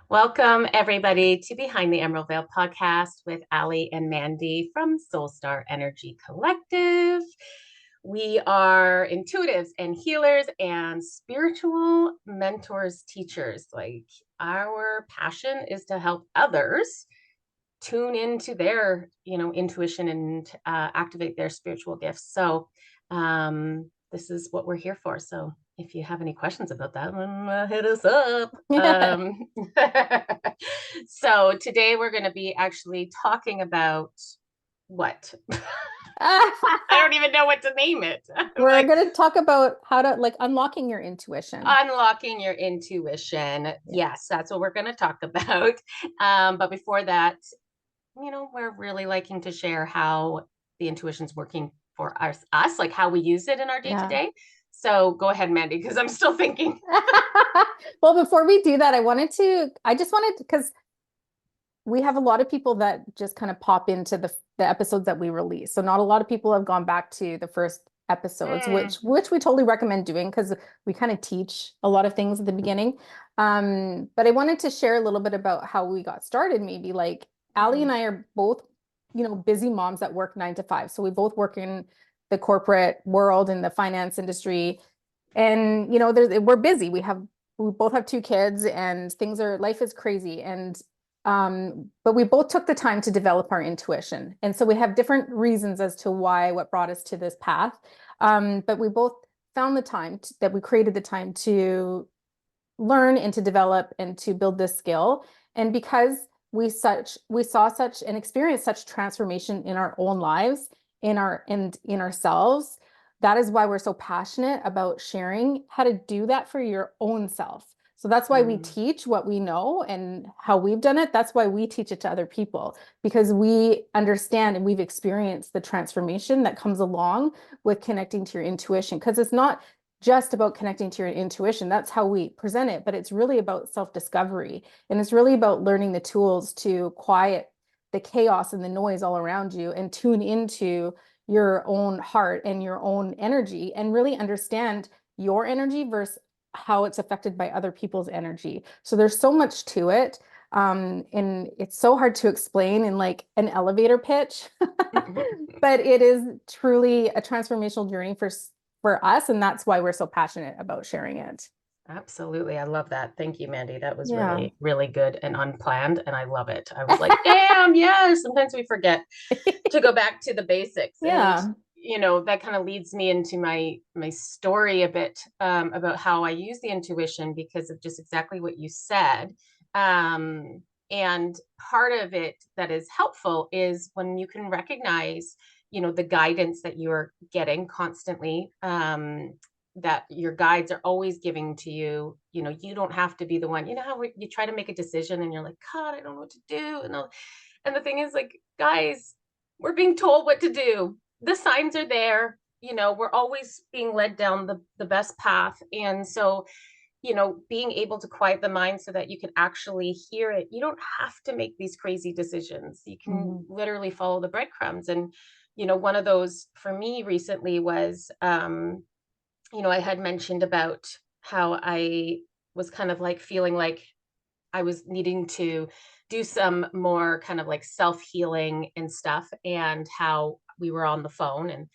Welcome, everybody, to Behind the Emerald Veil podcast with Ali and Mandy from Soul Star Energy Collective. We are intuitives and healers and spiritual mentors, teachers. Like, our passion is to help others tune into their, intuition and activate their spiritual gifts. This is what we're here for. So if you have any questions about that, then hit us up. So today we're going to be actually talking about what? I don't even know what to name it. We're going to talk about how to unlocking your intuition. Unlocking your intuition. Yes, that's what we're going to talk about. But before that, we're really liking to share how the intuition's working for us, like how we use it in our day to day. So go ahead, Mandy, because I'm still thinking. Well, before we do that, because we have a lot of people that just kind of pop into the episodes that we release. So not a lot of people have gone back to the first episodes, which we totally recommend doing because we kind of teach a lot of things at the beginning. But I wanted to share a little bit about how we got started, maybe like Ali and I are both, busy moms that work 9 to 5. So we both work in the corporate world in the finance industry. And, we're busy. We both have 2 kids and life is crazy. But we both took the time to develop our intuition. And so we have different reasons as to what brought us to this path. But we both found the time that we created the time to learn and to develop and to build this skill. And because we saw such and experienced such transformation in our own lives, in ourselves, that is why we're so passionate about sharing how to do that for your own self. So that's why we teach what we know and how we've done it. That's why we teach it to other people, because we understand and we've experienced the transformation that comes along with connecting to your intuition. Because it's not just about connecting to your intuition. That's how we present it, but it's really about self-discovery. And it's really about learning the tools to quiet the chaos and the noise all around you and tune into your own heart and your own energy and really understand your energy versus how it's affected by other people's energy. So there's so much to it. And it's so hard to explain in like an elevator pitch, but it is truly a transformational journey for us. And that's why we're so passionate about sharing it. Absolutely. I love that. Thank you, Mandy. That was really, really good and unplanned. And I love it. I was like, damn, yeah. Sometimes we forget to go back to the basics. Yeah. And, that kind of leads me into my story a bit about how I use the intuition because of just exactly what you said. And part of it that is helpful is when you can recognize, the guidance that you're getting constantly, that your guides are always giving to you. You don't have to be the one. How you try to make a decision and you're like, God, I don't know what to do. And the thing is, like, guys, we're being told what to do. The signs are there. We're always being led down the best path. And so, being able to quiet the mind so that you can actually hear it. You don't have to make these crazy decisions. You can literally follow the breadcrumbs. And, one of those for me recently was, I had mentioned about how I was kind of like feeling like I was needing to do some more kind of like self-healing and stuff, and how we were on the phone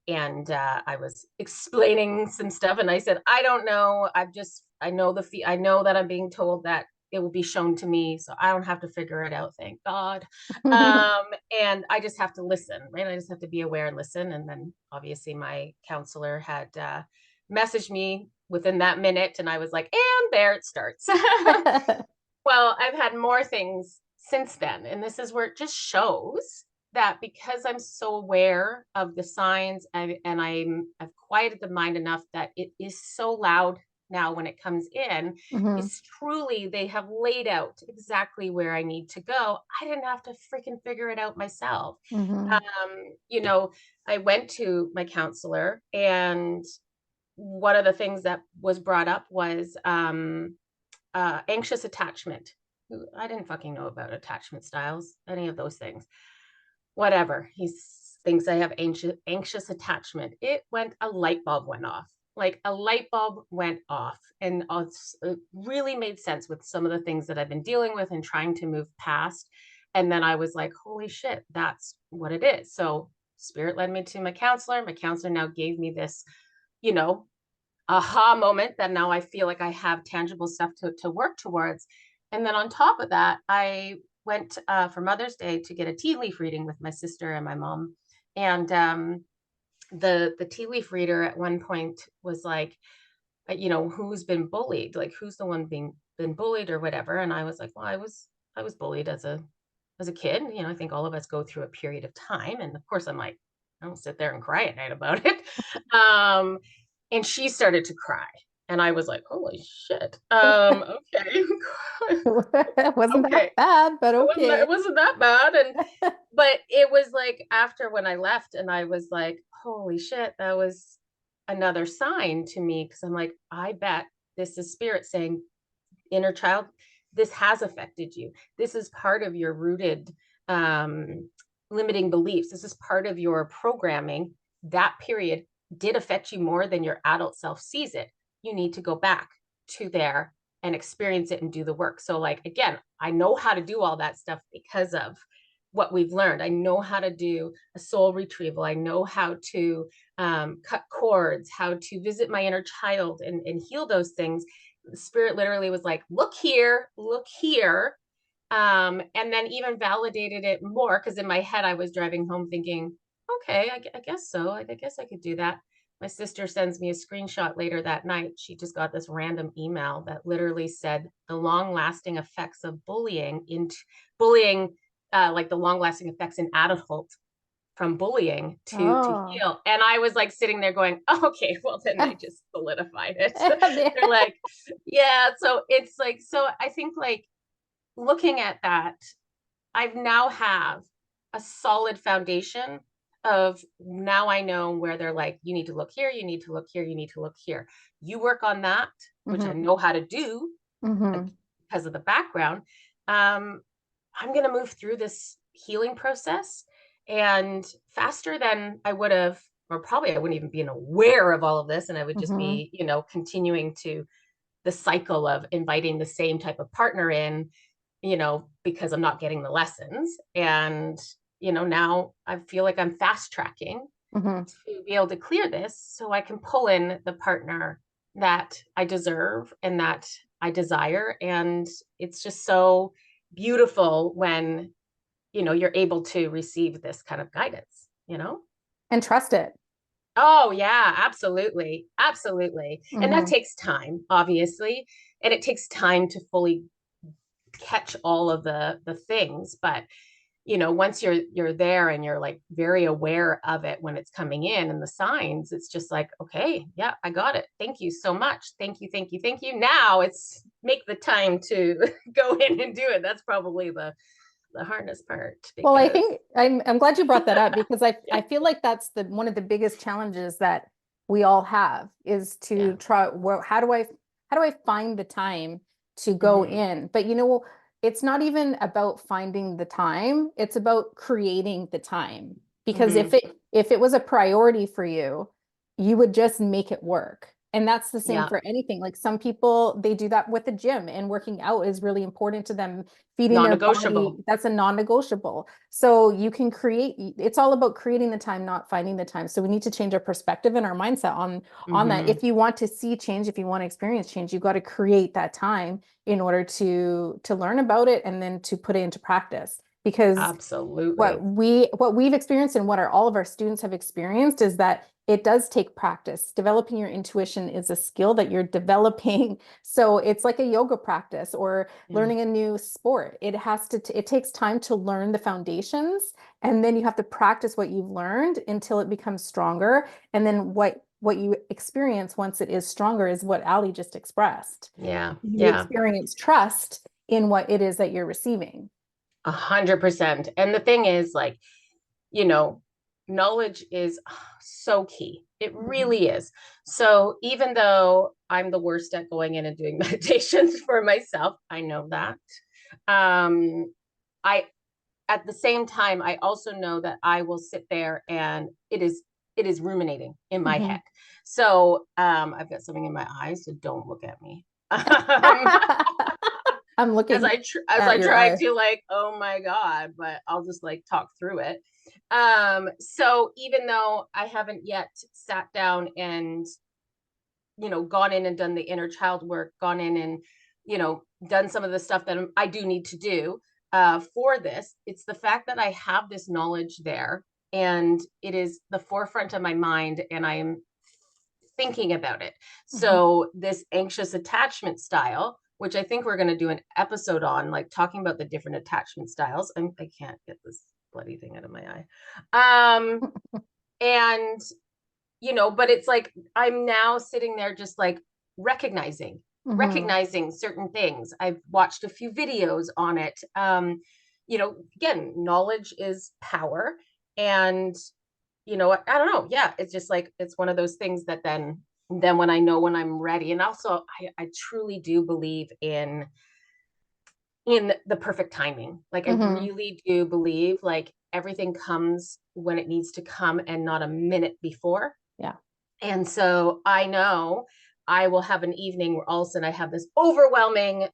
and I was explaining some stuff and I said, I don't know. I know I know that I'm being told that it will be shown to me, so I don't have to figure it out, thank God. And I just have to listen, right? I just have to be aware and listen. And then obviously my counselor had messaged me within that minute and I was like, and there it starts. Well, I've had more things since then. And this is where it just shows that because I'm so aware of the signs and I've quieted the mind enough that it is so loud now when it comes in, it's truly, they have laid out exactly where I need to go. I didn't have to freaking figure it out myself. I went to my counselor, and one of the things that was brought up was anxious attachment. I didn't fucking know about attachment styles, any of those things. Whatever. He thinks I have anxious attachment. A light bulb went off. like a light bulb went off, and it really made sense with some of the things that I've been dealing with and trying to move past. And then I was like, holy shit, that's what it is. So spirit led me to my counselor. My counselor now gave me this, you know, aha moment that now I feel like I have tangible stuff to work towards. And then on top of that, I went for Mother's Day to get a tea leaf reading with my sister and my mom. And the tea leaf reader at one point was like, who's been bullied? Like, who's the one being been bullied or whatever? And I was like, well, I was bullied as a kid. I think all of us go through a period of time. And of course, I'm like, I don't sit there and cry at night about it. Um, and she started to cry. And I was like, holy shit. Okay. It wasn't that Okay. bad, but It wasn't okay. it wasn't that bad. But it was like after when I left and I was like, holy shit, that was another sign to me. Cause I'm like, I bet this is spirit saying, inner child, this has affected you. This is part of your rooted um, limiting beliefs. This is part of your programming. That period did affect you more than your adult self sees it. You need to go back to there and experience it and do the work. So, like, again, I know how to do all that stuff because of what we've learned. I know how to do a soul retrieval. I know how to cut cords, how to visit my inner child and heal those things. Spirit literally was like, look here, look here. And then even validated it more because in my head, I was driving home thinking, okay, I guess so. I guess I could do that. My sister sends me a screenshot later that night. She just got this random email that literally said the long lasting effects of bullying, like the long lasting effects in adulthood from bullying to Oh. heal. And I was like sitting there going, oh, okay, well then they just solidified it. They're like, yeah. So it's like, so I think like looking at that, I've now have a solid foundation of now I know where they're like, you need to look here, you need to look here, you need to look here. You work on that, which I Mhm. know how to do Mhm. because of the background. Um, I'm going to move through this healing process and faster than I would have, or probably I wouldn't even be aware of all of this. And I would just Mhm. be, continuing to the cycle of inviting the same type of partner in, because I'm not getting the lessons. And, now I feel like I'm fast tracking Mhm. to be able to clear this so I can pull in the partner that I deserve and that I desire. And it's just so beautiful when, you're able to receive this kind of guidance. And trust it. Oh, yeah, absolutely. Absolutely. And that Mhm. takes time, obviously. And it takes time to fully catch all of the things. But once you're there and you're like very aware of it when it's coming in and the signs, it's just like, okay, yeah, I got it. Thank you so much. Thank you, thank you, thank you. Now it's make the time to go in and do it. That's probably the hardest part Well, I because think I'm glad you brought that up because yeah, I feel like that's the one of the biggest challenges that we all have is to yeah. try, well, how do I find the time to go Hmm. in? But it's not even about finding the time, it's about creating the time. Because Hmm. if it was a priority for you, you would just make it work. And that's the same Yeah. for anything. Like some people, they do that with the gym and working out is really important to them, feeding their body, Non-negotiable. that's a non-negotiable. So you can create, it's all about creating the time, not finding the time. So we need to change our perspective and our mindset on that. Hmm. If you want to see change, if you want to experience change, you've got to create that time in order to learn about it and then to put it into practice. Because Absolutely. what we've experienced and what all of our students have experienced is that it does take practice. Developing your intuition is a skill that you're developing. So it's like a yoga practice or Yeah. learning a new sport. It takes time to learn the foundations, and then you have to practice what you've learned until it becomes stronger. And then what you experience once it is stronger is what Ali just expressed. Yeah. You Yeah. experience trust in what it is that you're receiving. 100%. And the thing is, like, you know, knowledge is so key. It Mhm. really is. So even though I'm the worst at going in and doing meditations for myself, I know that. I At the same time, I also know that I will sit there and it is it is ruminating in my Mhm. head. So I've got something in my eyes, so don't look at me. Um, I'm as looking as at I your try eye. to like, oh my God, but I'll just like talk through it. So even though I haven't yet sat down and, gone in and done the inner child work, gone in and, done some of the stuff that I do need to do for this, it's the fact that I have this knowledge there and it is the forefront of my mind and I am thinking about it. Mhm. So this anxious attachment style, which I think we're going to do an episode on, like talking about the different attachment styles. I can't get this bloody thing out of my eye. And but it's like I'm now sitting there just like recognizing Mhm. recognizing certain things. I've watched a few videos on it. Again, knowledge is power. And I don't know. Yeah, it's just like it's one of those things that then when I know when I'm ready. And also I truly do believe in the perfect timing. Like I Mhm. really do believe like everything comes when it needs to come and not a minute before. Yeah. And so I know I will have an evening where all of a sudden I have this overwhelming,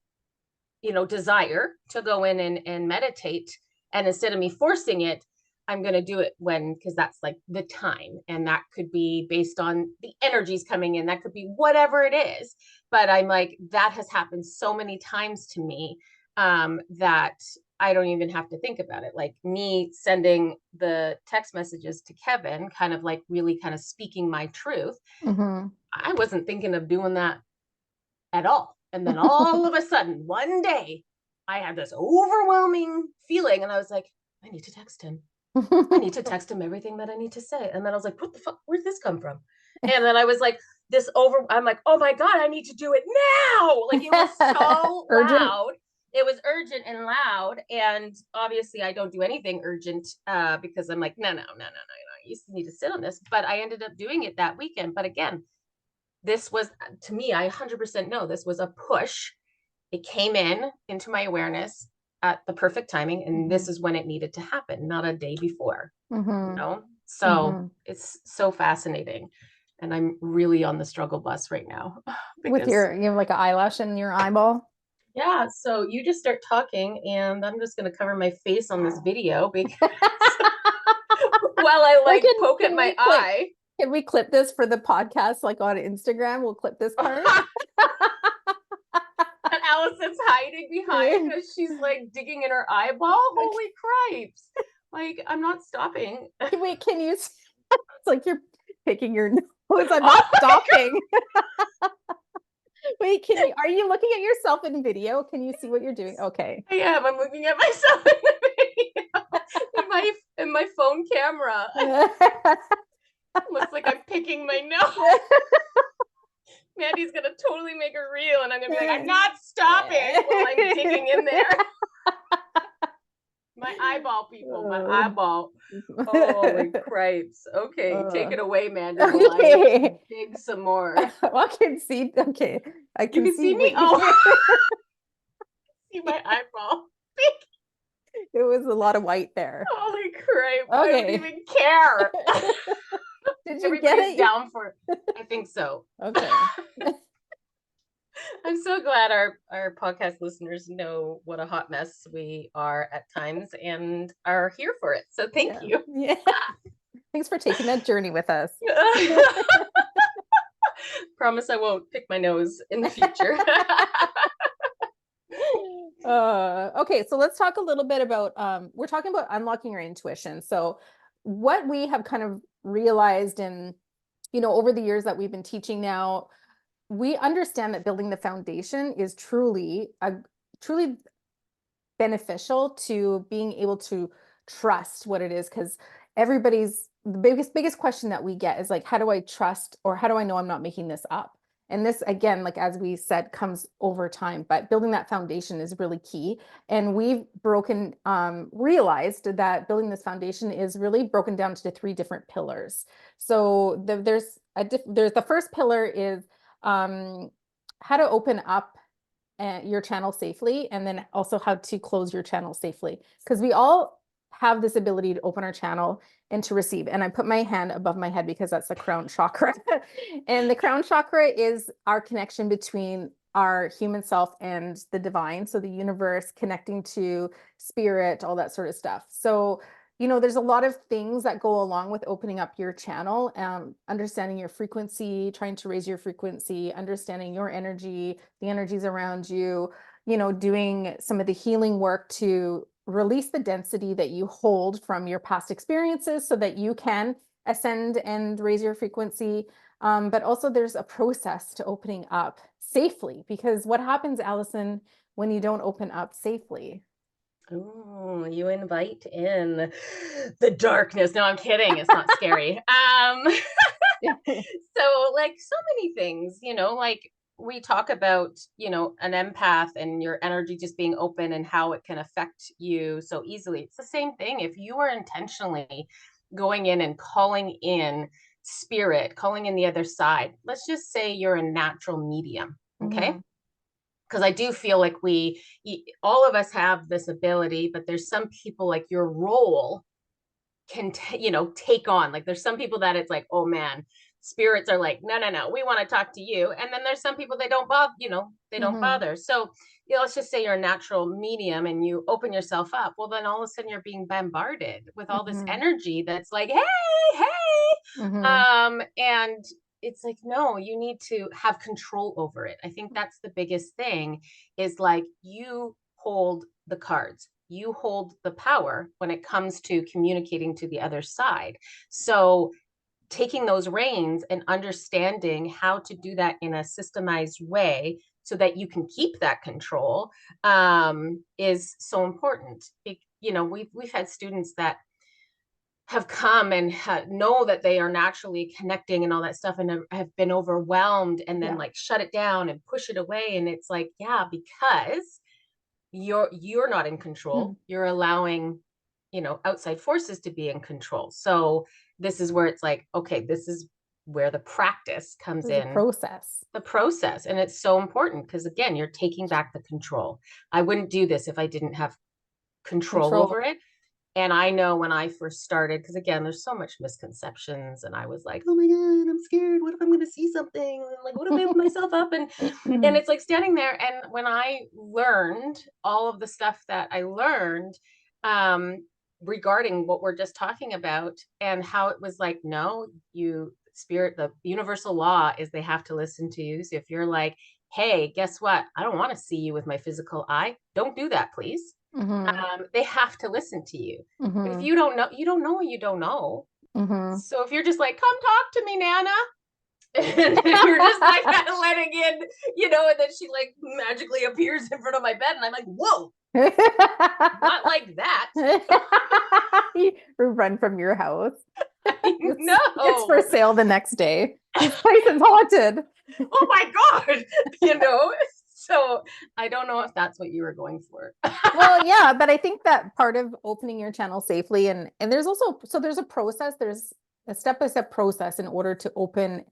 desire to go in and meditate. And instead of me forcing it, I'm going to do it because that's like the time. And that could be based on the energies coming in. That could be whatever it is. But I'm like, that has happened so many times to me that I don't even have to think about it. Like me sending the text messages to Kevin, kind of like really kind of speaking my truth. Mhm. I wasn't thinking of doing that at all. And then all of a sudden, one day, I had this overwhelming feeling, and I was like, I need to text him. I need to text him everything that I need to say. And then I was like, what the fuck? Where'd this come from? And then I was like, I'm like, oh my God, I need to do it now. Like it was so Urgent. loud. It was urgent and loud. And obviously, I don't do anything urgent because I'm like, no. You need to sit on this. But I ended up doing it that weekend. But again, this was to me, I 100% know this was a push. It came into my awareness at the perfect timing, and this Mhm. is when it needed to happen, not a day before. Mhm. So Mhm. it's so fascinating, and I'm really on the struggle bus right now With because you have like an eyelash in your eyeball. yeah. So you just start talking, and I'm just going to cover my face on this video because while I Or like poke at can my we clip eye. can we clip this for the podcast like on Instagram? We'll clip this part. And Allison's hiding behind as she's like digging in her eyeball. Okay. Holy cripes. Like, I'm not stopping. Wait, can you it's like you're picking your nose. I'm not Oh, stopping. Wait, are you looking at yourself in video? Can you see what you're doing? Okay. I am. I'm looking at myself in the video in my phone camera. Looks like I'm picking my nose. Mandy's gonna totally make a reel, and I'm gonna be like, I'm not stopping while I'm digging in there. My eyeball, people, my eyeball. Holy cripes. Okay, take it away, Mandy, while I Okay. dig some more. I can see. Okay, I You can can see see me? what you. Oh, see my eyeball. It was a lot of white there. Holy crap. I don't Okay. even care. Did you get Everybody's it? down for it. I think so. Okay. I'm so glad our podcast listeners know what a hot mess we are at times and are here for it. So thank Yeah. you. Yeah. Thanks for taking that journey with us. Promise I won't pick my nose in the future. Okay, so let's talk a little bit about we're talking about unlocking your intuition. So what we have kind of realized in, over the years that we've been teaching now, we understand that building the foundation is truly beneficial to being able to trust what it is, because the biggest question that we get is like, how do I trust, or how do I know I'm not making this up? And this, again, like as we said, comes over time, but building that foundation is really key. And we've realized that building this foundation is really broken down to three different pillars. So there's the first pillar is how to open up your channel safely, and then also how to close your channel safely, because we all have this ability to open our channel and to receive. And I put my hand above my head because that's the crown chakra. And the crown chakra is our connection between our human self and the divine. So the universe, connecting to spirit, all that sort of stuff. So, you know, there's a lot of things that go along with opening up your channel, understanding your frequency, trying to raise your frequency, understanding your energy, the energies around you, you know, doing some of the healing work to release the density that you hold from your past experiences so that you can ascend and raise your frequency. But also there's a process to opening up safely, because what happens, Allison, when you don't open up safely? Oh, you invite in the darkness. No, I'm kidding. It's not scary. So like so many things, like we talk about, an empath and your energy just being open and how it can affect you so easily. It's the same thing. If you are intentionally going in and calling in spirit, calling in the other side, let's just say you're a natural medium. Okay. Mhm. Because I do feel like all of us have this ability, but there's some people like your role can take on, like there's some people that it's like, oh man, spirits are like, no, no, no, we want to talk to you. And then there's some people they don't bother, they don't Mhm. bother. So let's just say you're a natural medium and you open yourself up, well then all of a sudden you're being bombarded with all this Mhm. energy that's like, hey, Mhm. and it's like, no, you need to have control over it. I think that's the biggest thing, is like you hold the cards, you hold the power when it comes to communicating to the other side. So taking those reins and understanding how to do that in a systemized way so that you can keep that control, is so important. We've had students that have come and know that they are naturally connecting and all that stuff, and have been overwhelmed and then Yeah. like shut it down and push it away. And it's like, yeah, because you're not in control, Mhm. you're allowing outside forces to be in control. So this is where it's like, okay, this is where the practice comes There's a in, process. the process. And it's so important because again, you're taking back the control. I wouldn't do this if I didn't have control Control. over it. And I know when I first started, because again, there's so much misconceptions, and I was like, oh my God, I'm scared. What if I'm going to see something? And like, what if I open myself up? And it's like standing there. And when I learned all of the stuff that I learned, um, regarding what we're just talking about, and how it was like, no, spirit, the universal law is they have to listen to you. So if you're like, hey, guess what? I don't want to see you with my physical eye. Don't do that, please. Mhm. They have to listen to you. But if Mhm. you don't know, you don't know what you don't know. Mhm. So if you're just like, come talk to me, Nana, and you're just like kind of letting in, and then she like magically appears in front of my bed, and I'm like, whoa, not like that. You run from your house. I It's for know. sale the next day. This place is haunted. Oh my God, you know. So I don't know if that's what you were going for. Well, yeah, but I think that part of opening your channel safely, and there's also, so there's a process, there's a step-by-step process in order to open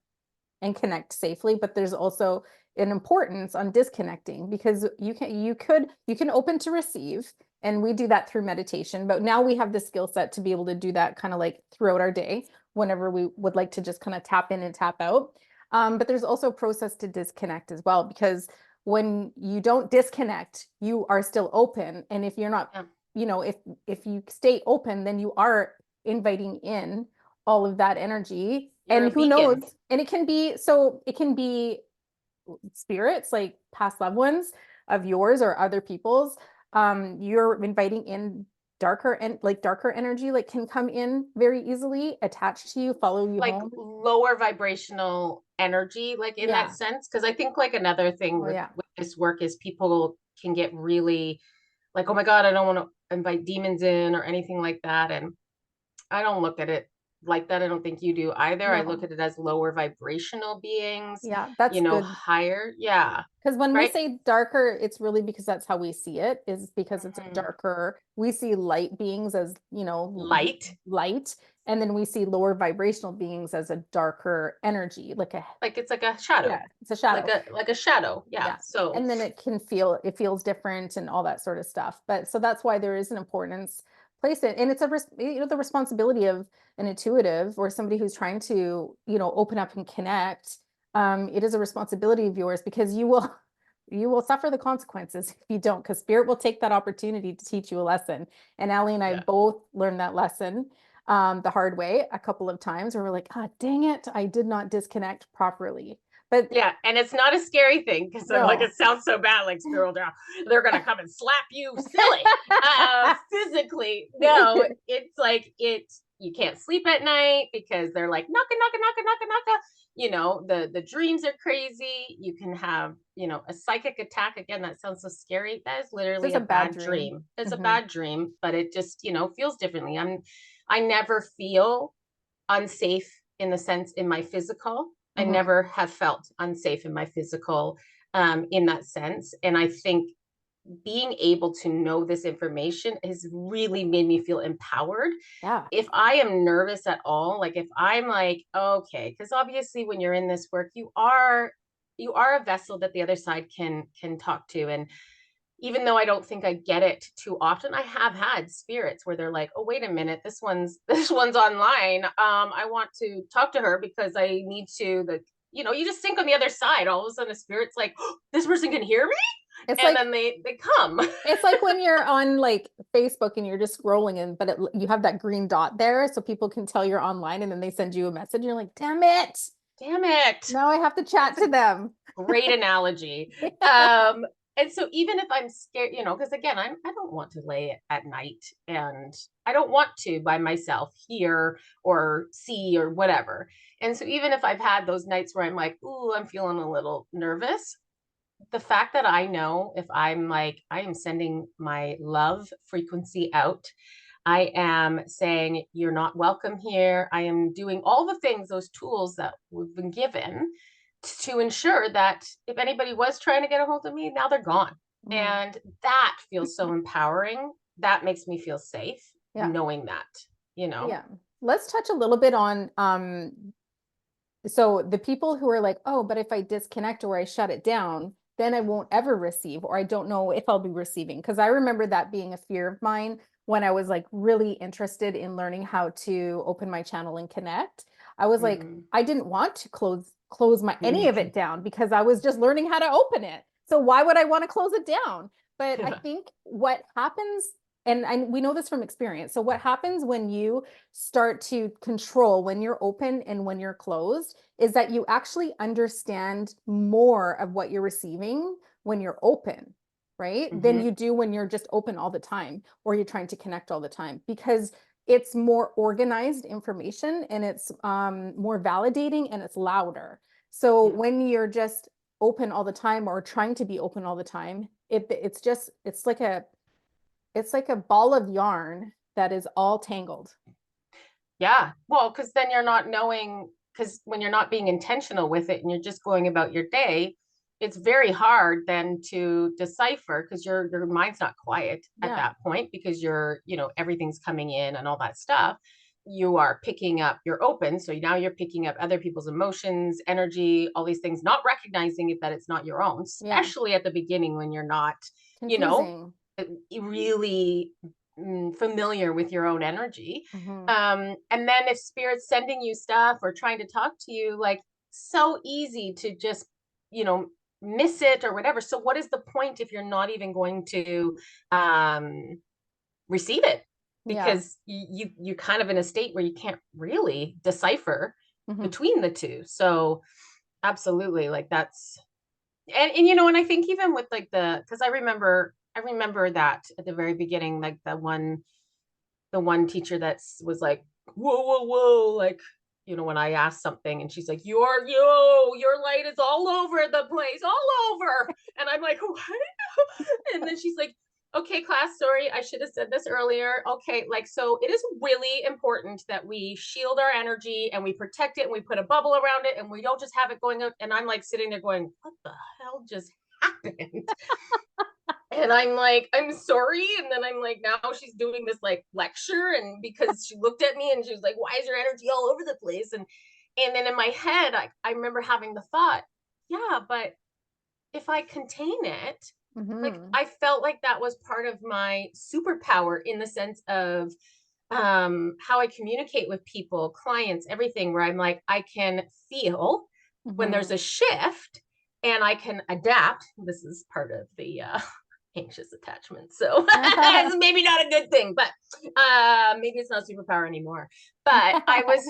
and connect safely, but there's also an importance on disconnecting, because you can open to receive, and we do that through meditation, but now we have the skill set to be able to do that kind of like throughout our day whenever we would like to just kind of tap in and tap out. But there's also a process to disconnect as well, because when you don't disconnect, you are still open. And if you're not, Yeah. if you stay open, then you are inviting in all of that energy. You're And a who beacon. knows? And it can be spirits, like past loved ones of yours or other people's. You're inviting in darker, and like darker energy, like can come in very easily, attach to you, follow you Like home. lower vibrational energy, like in that Yeah. sense. Because I think like another thing Oh with yeah. this work is people can get really like, oh my God, I don't want to invite demons in or anything like that. And I don't look at it like that. I don't think you do either. I look No. at it as lower vibrational beings, Yeah, that's good. higher. Yeah. Because when we Right. say darker, it's really because that's how we see it, is because it's a Mhm. darker, we see light beings as, Light. light, and then we see lower vibrational beings as a darker energy, like a, Like it's like a shadow, yeah, it's a shadow. like a shadow. Yeah. Yeah. So And then it feels different and all that sort of stuff. But so that's why there is an importance place it. And it's the responsibility of an intuitive or somebody who's trying to, open up and connect. It is a responsibility of yours because you will suffer the consequences if you don't, because spirit will take that opportunity to teach you a lesson. And Allie and I Yeah. both learned that lesson the hard way a couple of times where we're like, ah, dang it, I did not disconnect properly. But Yeah, and it's not a scary thing because I'm like, no. it sounds so bad, like spirit, they're gonna come and slap you silly. Physically, no, it's like you can't sleep at night because they're like knocka knocka knocka knocka knocka. The dreams are crazy. You can have, a psychic attack. Again, that sounds so scary. That is It's literally just a a bad bad dream. dream. It's a Hmm. bad dream, but it just, feels differently. I never feel unsafe in the sense in my physical. I Hmm. never have felt unsafe in my physical, in that sense. And I think being able to know this information has really made me feel empowered. Yeah. If I am nervous at all, like if I'm like, okay, because obviously when you're in this work, you are a vessel that the other side can talk to. And even though I don't think I get it too often, I have had spirits where they're like, "Oh, wait a minute, this one's this one's online. I want to talk to her because I need to." You just think on the other side. All of a sudden, a spirit's like, oh, "This person can hear me," It's and like then they come. it's like when you're on like Facebook and you're just scrolling and you have that green dot there so people can tell you're online and then they send you a message. And you're like, damn it. Damn it! Now I have to chat That's to a them. great analogy. Yeah. Um, and so even if I'm scared, because again, I don't want to lay at night and I don't want to by myself hear or see or whatever. And so even if I've had those nights where I'm like, ooh, I'm feeling a little nervous, the fact that I know if I'm like, I am sending my love frequency out, I am saying, you're not welcome here. I am doing all the things, those tools that we've been given to ensure that if anybody was trying to get a hold of me, now they're gone. Mhm. And that feels so empowering. That makes me feel safe Yeah. knowing that, you know? Yeah. Let's touch a little bit on so the people who are like, oh, but if I disconnect or I shut it down, then I won't ever receive, or I don't know if I'll be receiving. Because I remember that being a fear of mine when I was like really interested in learning how to open my channel and connect. I was like, Mhm. I didn't want to close my any of it down because I was just learning how to open it. So why would I want to close it down? But I Yeah. think what happens, and we know this from experience. So what happens when you start to control when you're open and when you're closed is that you actually understand more of what you're receiving when you're open, right? Than Mhm. you do when you're just open all the time or you're trying to connect all the time because it's more organized information and it's more validating and it's louder. So Yeah. when you're just open all the time or trying to be open all the time, it's like a ball of yarn that is all tangled. Yeah. Well, because then you're not knowing, because when you're not being intentional with it and you're just going about your day, it's very hard then to decipher because your mind's not quiet at Yeah. that point because everything's coming in and all that stuff. You are picking up, you're open. So now you're picking up other people's emotions, energy, all these things, not recognizing it that it's not your own, Yeah. especially at the beginning when you're not, you know, Confusing. really familiar with your own energy. Hmm. And then if spirit's sending you stuff or trying to talk to you, like so easy to just, you know, miss it or whatever. So what is the point if you're not even going to receive it? Yeah. Because you're kind of in a state where you can't really decipher Hmm. between the two. So absolutely, like that's and and I think even with like because I remember that at the very beginning, like the one teacher that was like, whoa, whoa, whoa, like, when I asked something and she's like, your light is all over the place, all over. And I'm like, what? And then she's like, okay, class, sorry, I should have said this earlier. Okay, like, so it is really important that we shield our energy and we protect it and we put a bubble around it and we don't just have it going out. And I'm like sitting there going, what the hell just happened? And I'm like, I'm sorry. And then I'm like, now she's doing this like lecture. And because she looked at me and she was like, why is your energy all over the place? And then in my head, I remember having the thought, yeah, but if I contain it, Like Mm-hmm. I felt like that was part of my superpower in the sense of how I communicate with people, clients, everything, where I'm like, I can feel when there's Mm-hmm. a shift and I can adapt. This is part of the anxious attachment. So it's maybe not a good thing, but maybe it's not a superpower anymore. But I was,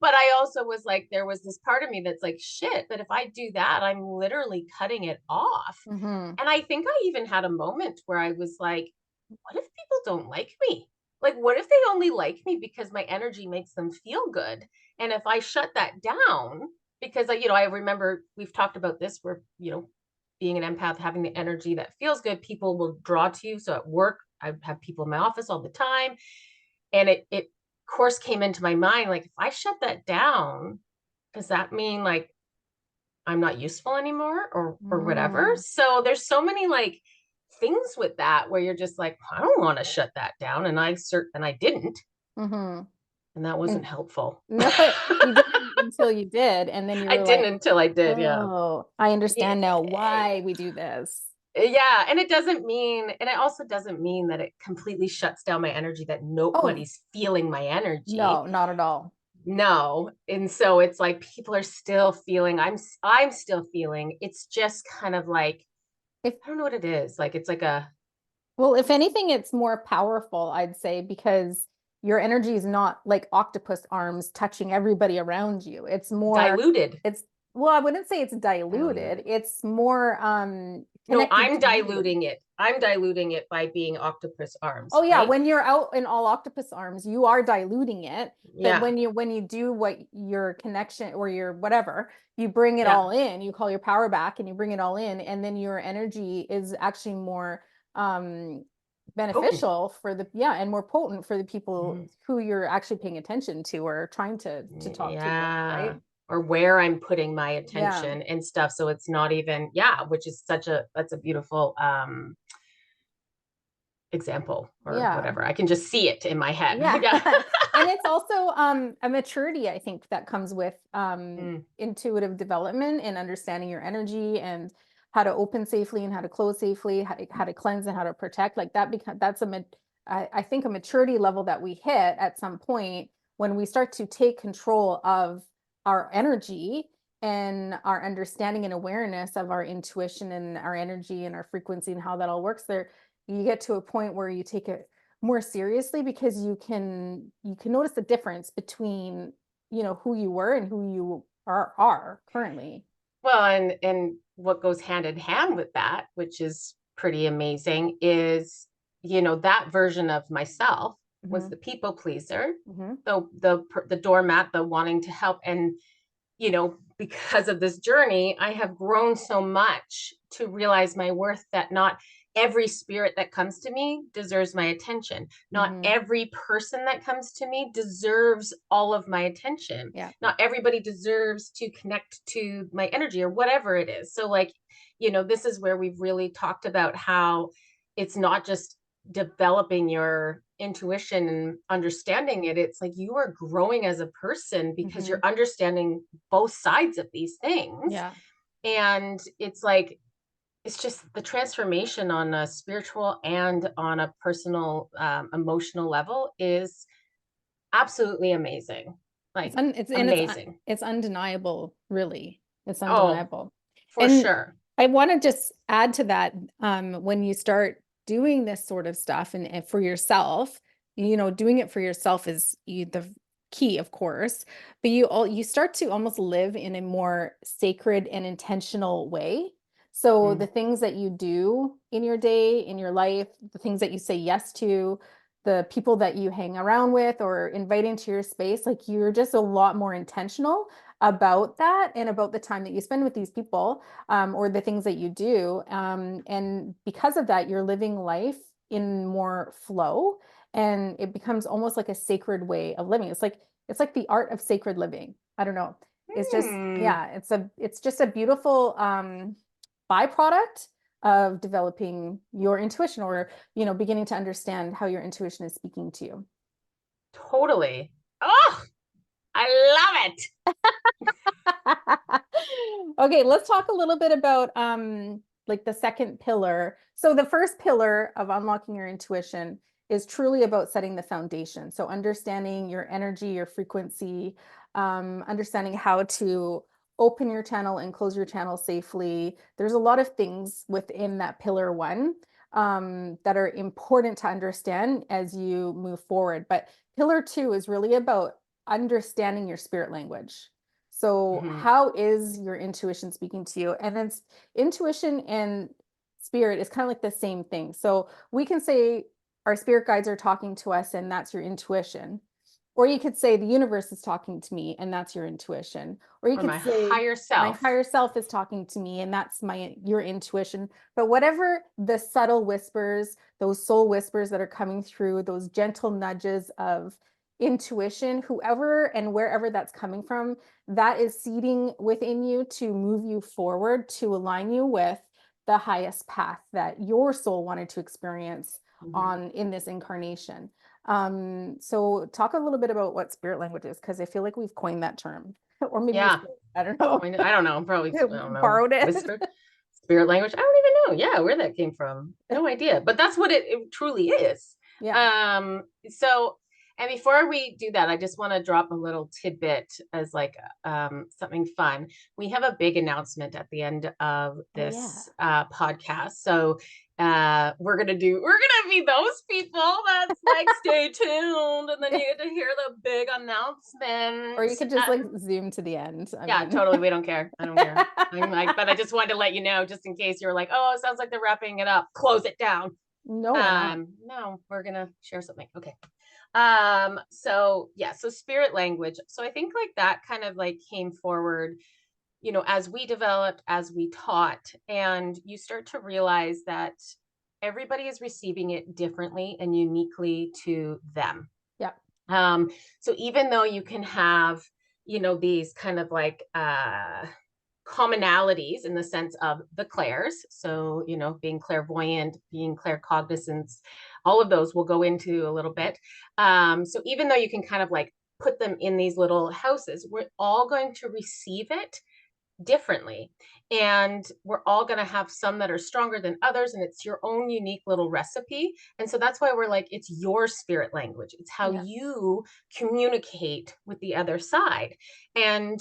but I also was like, there was this part of me that's like, shit, but if I do that, I'm literally cutting it off. Mm-hmm. And I think I even had a moment where I was like, what if people don't like me? Like, what if they only like me because my energy makes them feel good? And if I shut that down, because I remember we've talked about this where, being an empath, having the energy that feels good, people will draw to you. So at work, I have people in my office all the time. And it of course came into my mind, like, if I shut that down, does that mean like I'm not useful anymore or whatever? Mm-hmm. So there's so many like things with that where you're just like, I don't want to shut that down. And I didn't. Mm-hmm. And that wasn't And helpful. no, you didn't until you did, and then you I were didn't like, until I did, yeah. "Oh, I Yeah. understand now why we do this." Yeah, and it also doesn't mean that it completely shuts down my energy, that Oh, nobody's feeling my energy. no, not at all. No. And so it's like people are still feeling, I'm still feeling. It's just kind of like, If I don't know what it is. Like it's like a Well, if anything, it's more powerful, I'd say, because your energy is not like octopus arms touching everybody around you. diluted. It's, well, I wouldn't say it's Diluted. diluted. It's more No, connected to you. I'm diluting it by being octopus arms, Oh yeah, right? when you're out in all octopus arms, you are diluting it. But Yeah. when you do what your connection or your whatever, you bring it Yeah. all in, you call your power back and you bring it all in, and then your energy is actually more um Potent. beneficial for the, yeah, and more potent for the people Mhm. who you're actually paying attention to or trying to talk to, Yeah. right? Or where I'm putting my Yeah. attention and stuff. So it's not even, yeah, which is that's a beautiful example or Yeah. whatever. I can just see it in my head. Yeah. Yeah. And it's also a maturity, I think, that comes with Mm, intuitive development and understanding your energy and how to open safely and how to close safely, how to cleanse and how to protect. Like that that's I think a maturity level that we hit at some point when we start to take control of our energy and our understanding and awareness of our intuition and our energy and our frequency and how that all works there. You get to a point where you take it more seriously because you can notice the difference between, who you were and who you are currently. well, and what goes hand in hand with that, which is pretty amazing, is that version of myself was Hmm. the people pleaser, Hmm. the doormat, the wanting to help. And because of this journey, I have grown so much to realize my worth, that not every spirit that comes to me deserves my attention. Not Hmm. every person that comes to me deserves all of my attention. Yeah. Not everybody deserves to connect to my energy or whatever it is. So, like, this is where we've really talked about how it's not just developing your intuition and understanding it. It's like you are growing as a person because Hmm. you're understanding both sides of these things. Yeah. And it's like it's just the transformation on a spiritual and on a personal emotional level is absolutely amazing. Like amazing. It's undeniable, really. It's Oh, undeniable. for And sure. I want to just add to that, when you start doing this sort of stuff and for yourself, doing it for yourself is the key, of course, but you start to almost live in a more sacred and intentional way. So the Mm. things that you do in your day, in your life, the things that you say yes to, the people that you hang around with or invite into your space, like you're just a lot more intentional about that and about the time that you spend with these people, or the things that you do. And because of that, you're living life in more flow, and it becomes almost like a sacred way of living. It's like the art of sacred living. I don't know. It's just, Hmm. yeah, it's just a beautiful byproduct of developing your intuition, or beginning to understand how your intuition is speaking to you. Totally. Oh, I love it. Okay, let's talk a little bit about like the second pillar. So the first pillar of unlocking your intuition is truly about setting the foundation. So understanding your energy, your frequency, understanding how to open your channel and close your channel safely. There's a lot of things within that pillar one that are important to understand as you move forward. But pillar two is really about understanding your spirit language. So Mhm. how is your intuition speaking to you? And then intuition and spirit is kind of like the same thing. So we can say our spirit guides are talking to us, and that's your intuition. Or you could say the universe is talking to me, and that's your intuition. Or you Or could my say higher my self. higher self is talking to me, and that's your intuition. But whatever the subtle whispers, those soul whispers that are coming through, those gentle nudges of intuition, whoever and wherever that's coming from, that is seeding within you to move you forward, to align you with the highest path that your soul wanted to experience Mhm. on in this incarnation. So talk a little bit about what spirit language is, because I feel like we've coined that term. Or maybe we Yeah. still, I don't know, I don't know. Probably, I don't know. borrowed it. Whisper, spirit language. I don't even know. Yeah, where that came from. No idea. But that's what it truly is. Yeah. So, and before we do that, I just want to drop a little tidbit as like something fun. We have a big announcement at the end of Oh yeah. this podcast. So we're gonna be those people that's like stay tuned, and then you get to hear the big Or announcement. you could just like zoom to the end. I Yeah, mean, totally. We don't care. I don't care. I'm like, but I just wanted to let you know, just in case you're like, oh, it sounds like they're wrapping it up. Close it down. no, we're not. No, we're gonna share something. Okay. So yeah, so spirit language. So I think like that kind of like came forward, as we developed, as we taught, and you start to realize that everybody is receiving it differently and uniquely to them. Yeah. So even though you can have, these kind of like commonalities in the sense of the clairs, so being clairvoyant, being claircognizant, all of those we'll go into a little bit. So even though you can kind of like put them in these little houses, we're all going to receive it differently, and we're all going to have some that are stronger than others, and it's your own unique little recipe. And so that's why we're like, it's your spirit language, it's how Yeah. you communicate with the other side. And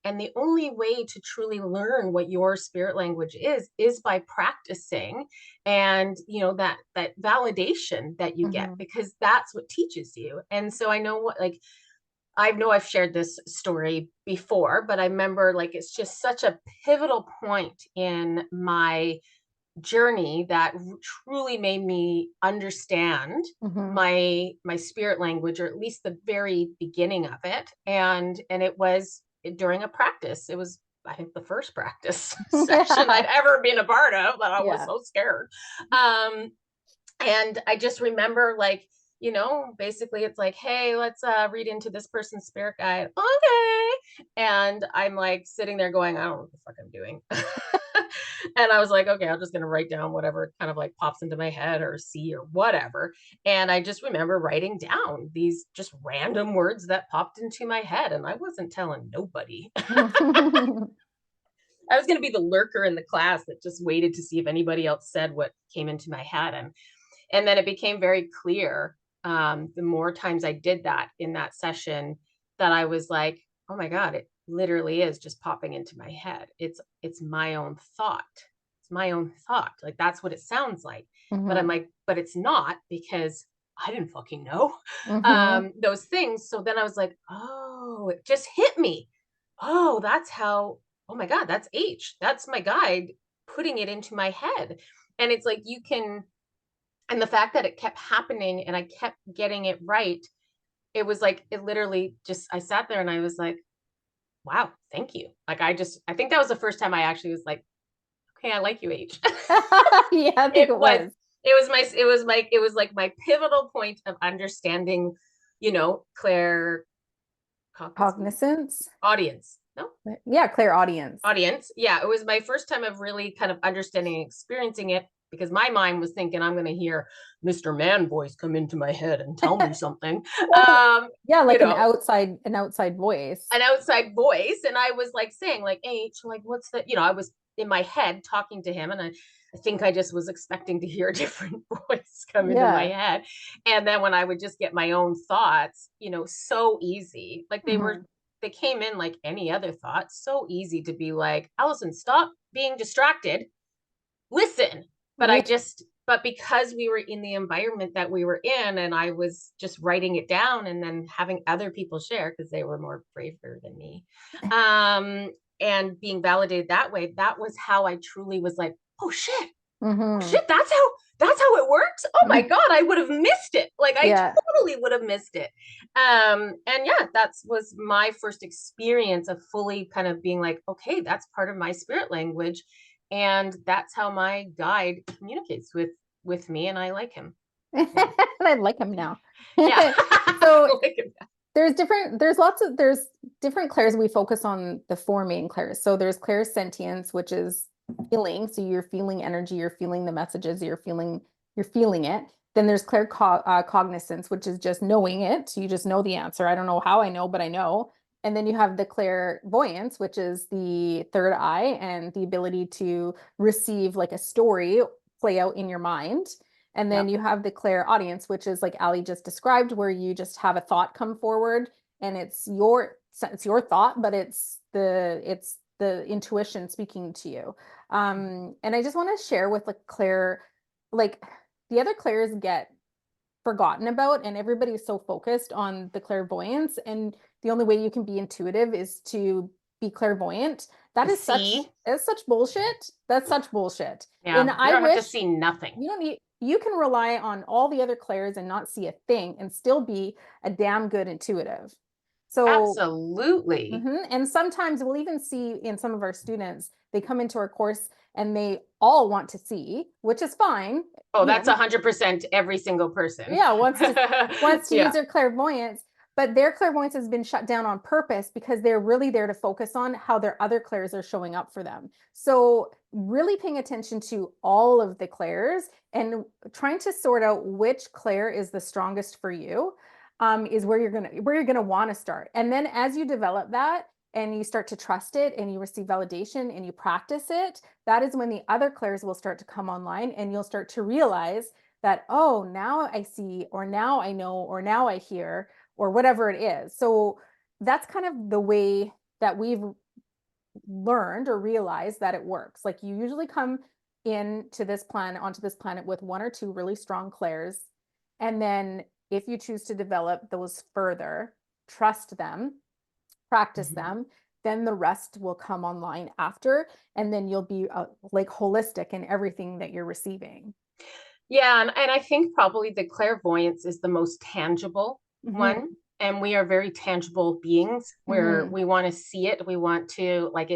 and the only way to truly learn what your spirit language is by practicing, and that validation that you get, Hmm. because that's what teaches you. And so I know I've shared this story before, but I remember like it's just such a pivotal point in my journey that truly made me understand Hmm. my spirit language, or at least the very beginning of it. And it was during a practice. It was, I think, the first practice session Yeah. I'd ever been a part of, that I was Yeah. so scared. Um, and I just remember like, basically it's like, hey, let's read into this person's spirit guide. Okay. And I'm like sitting there going, I don't know what the fuck I'm doing. And I was like, okay, I'm just gonna write down whatever kind of like pops into my head or see or whatever. And I just remember writing down these just random words that popped into my head, and I wasn't telling nobody. I was gonna be the lurker in the class that just waited to see if anybody else said what came into my head. And then it became very clear, the more times I did that in that session, that I was like, oh my God, it literally is just popping into my head. It's my own thought. It's my own thought. Like that's what it sounds like. But I'm Hmm. like, but it's not, because I didn't fucking know Hmm. those things. So then I was like, oh, it just hit me. Oh, that's how, oh my God, that's H. That's my guide putting it into my head. And it's like and the fact that it kept happening and I kept getting it right, it was like, it literally just, I sat there and I was like, wow, thank you. Like, I think that was the first time I actually was like, okay, I like you, H. Yeah, I think it it was, was. it was like my pivotal point of understanding, Claire cognizant Cognizance. audience. No, Yeah, clear audience. audience. Yeah, it was my first time of really kind of understanding and experiencing it, because my mind was thinking I'm going to hear Mr. Man voice come into my head and tell me something. Well, yeah, You like know, an outside voice. an outside voice. And I was like saying like, H, like, what's the, I was in my head talking to him, and I think I just was expecting to hear a different voice come into my Yeah. head. And then when I would just get my own thoughts, so easy. Like Hmm. they came in like any other thought, so easy to be like, Allison, stop being distracted, listen. Yeah. But because we were in the environment that we were in, and I was just writing it down and then having other people share because they were more braver than me, um, and being validated that way, that was how I truly was like, oh Hmm. shit, that's how it works. Oh my God, I would have missed it. Like I Yeah. totally would have missed it. And yeah, that was my first experience of fully kind of being like, okay, that's part of my spirit language. And that's how my guide communicates with me, and I like him. And Yeah. I like him now. Yeah. So I like him. there's different clairs. We focus on the four main clairs. So there's clairsentience, which is feeling. So you're feeling energy, you're feeling the messages, you're feeling it. Then there's cognizance, which is just knowing it. You just know the answer. I don't know how I know, but I know. And then you have the clairvoyance, which is the third eye and the ability to receive like a story play out in your mind. And then Yep. you have the clairaudience, which is like Ali just described, where you just have a thought come forward and it's your thought, but it's the intuition speaking to you. And I just want to share with like Claire, like the other Claires get forgotten about, and everybody is so focused on the clairvoyance. And the only way you can be intuitive is to be clairvoyant. That To see. is such bullshit. That's such bullshit. And Yeah. You I don't have to wish see nothing. you don't need you can rely on all the other clairs and not see a thing and still be a damn good intuitive. So, Absolutely. and sometimes we'll even see in some of our students, they come into our course and they all want to see, which is fine. Oh, You that's know, 100% every single person. yeah, wants to use Yeah. their clairvoyance, but their clairvoyance has been shut down on purpose because they're really there to focus on how their other clairs are showing up for them. So really paying attention to all of the clairs and trying to sort out which clair is the strongest for you, is where you're gonna want to start. And then as you develop that and you start to trust it and you receive validation and you practice it, that is when the other clairs will start to come online and you'll start to realize that, oh, now I see, or now I know, or now I hear, or whatever it is. So that's kind of the way that we've learned or realized that it works. Like you usually come onto this planet with one or two really strong clairs. And then if you choose to develop those further, trust them, practice Mhm. them, then the rest will come online after. And then you'll be like holistic in everything that you're receiving. Yeah, and I think probably the clairvoyance is the most tangible Hmm. one. And we are very tangible beings where Hmm. we want to see it. We want to like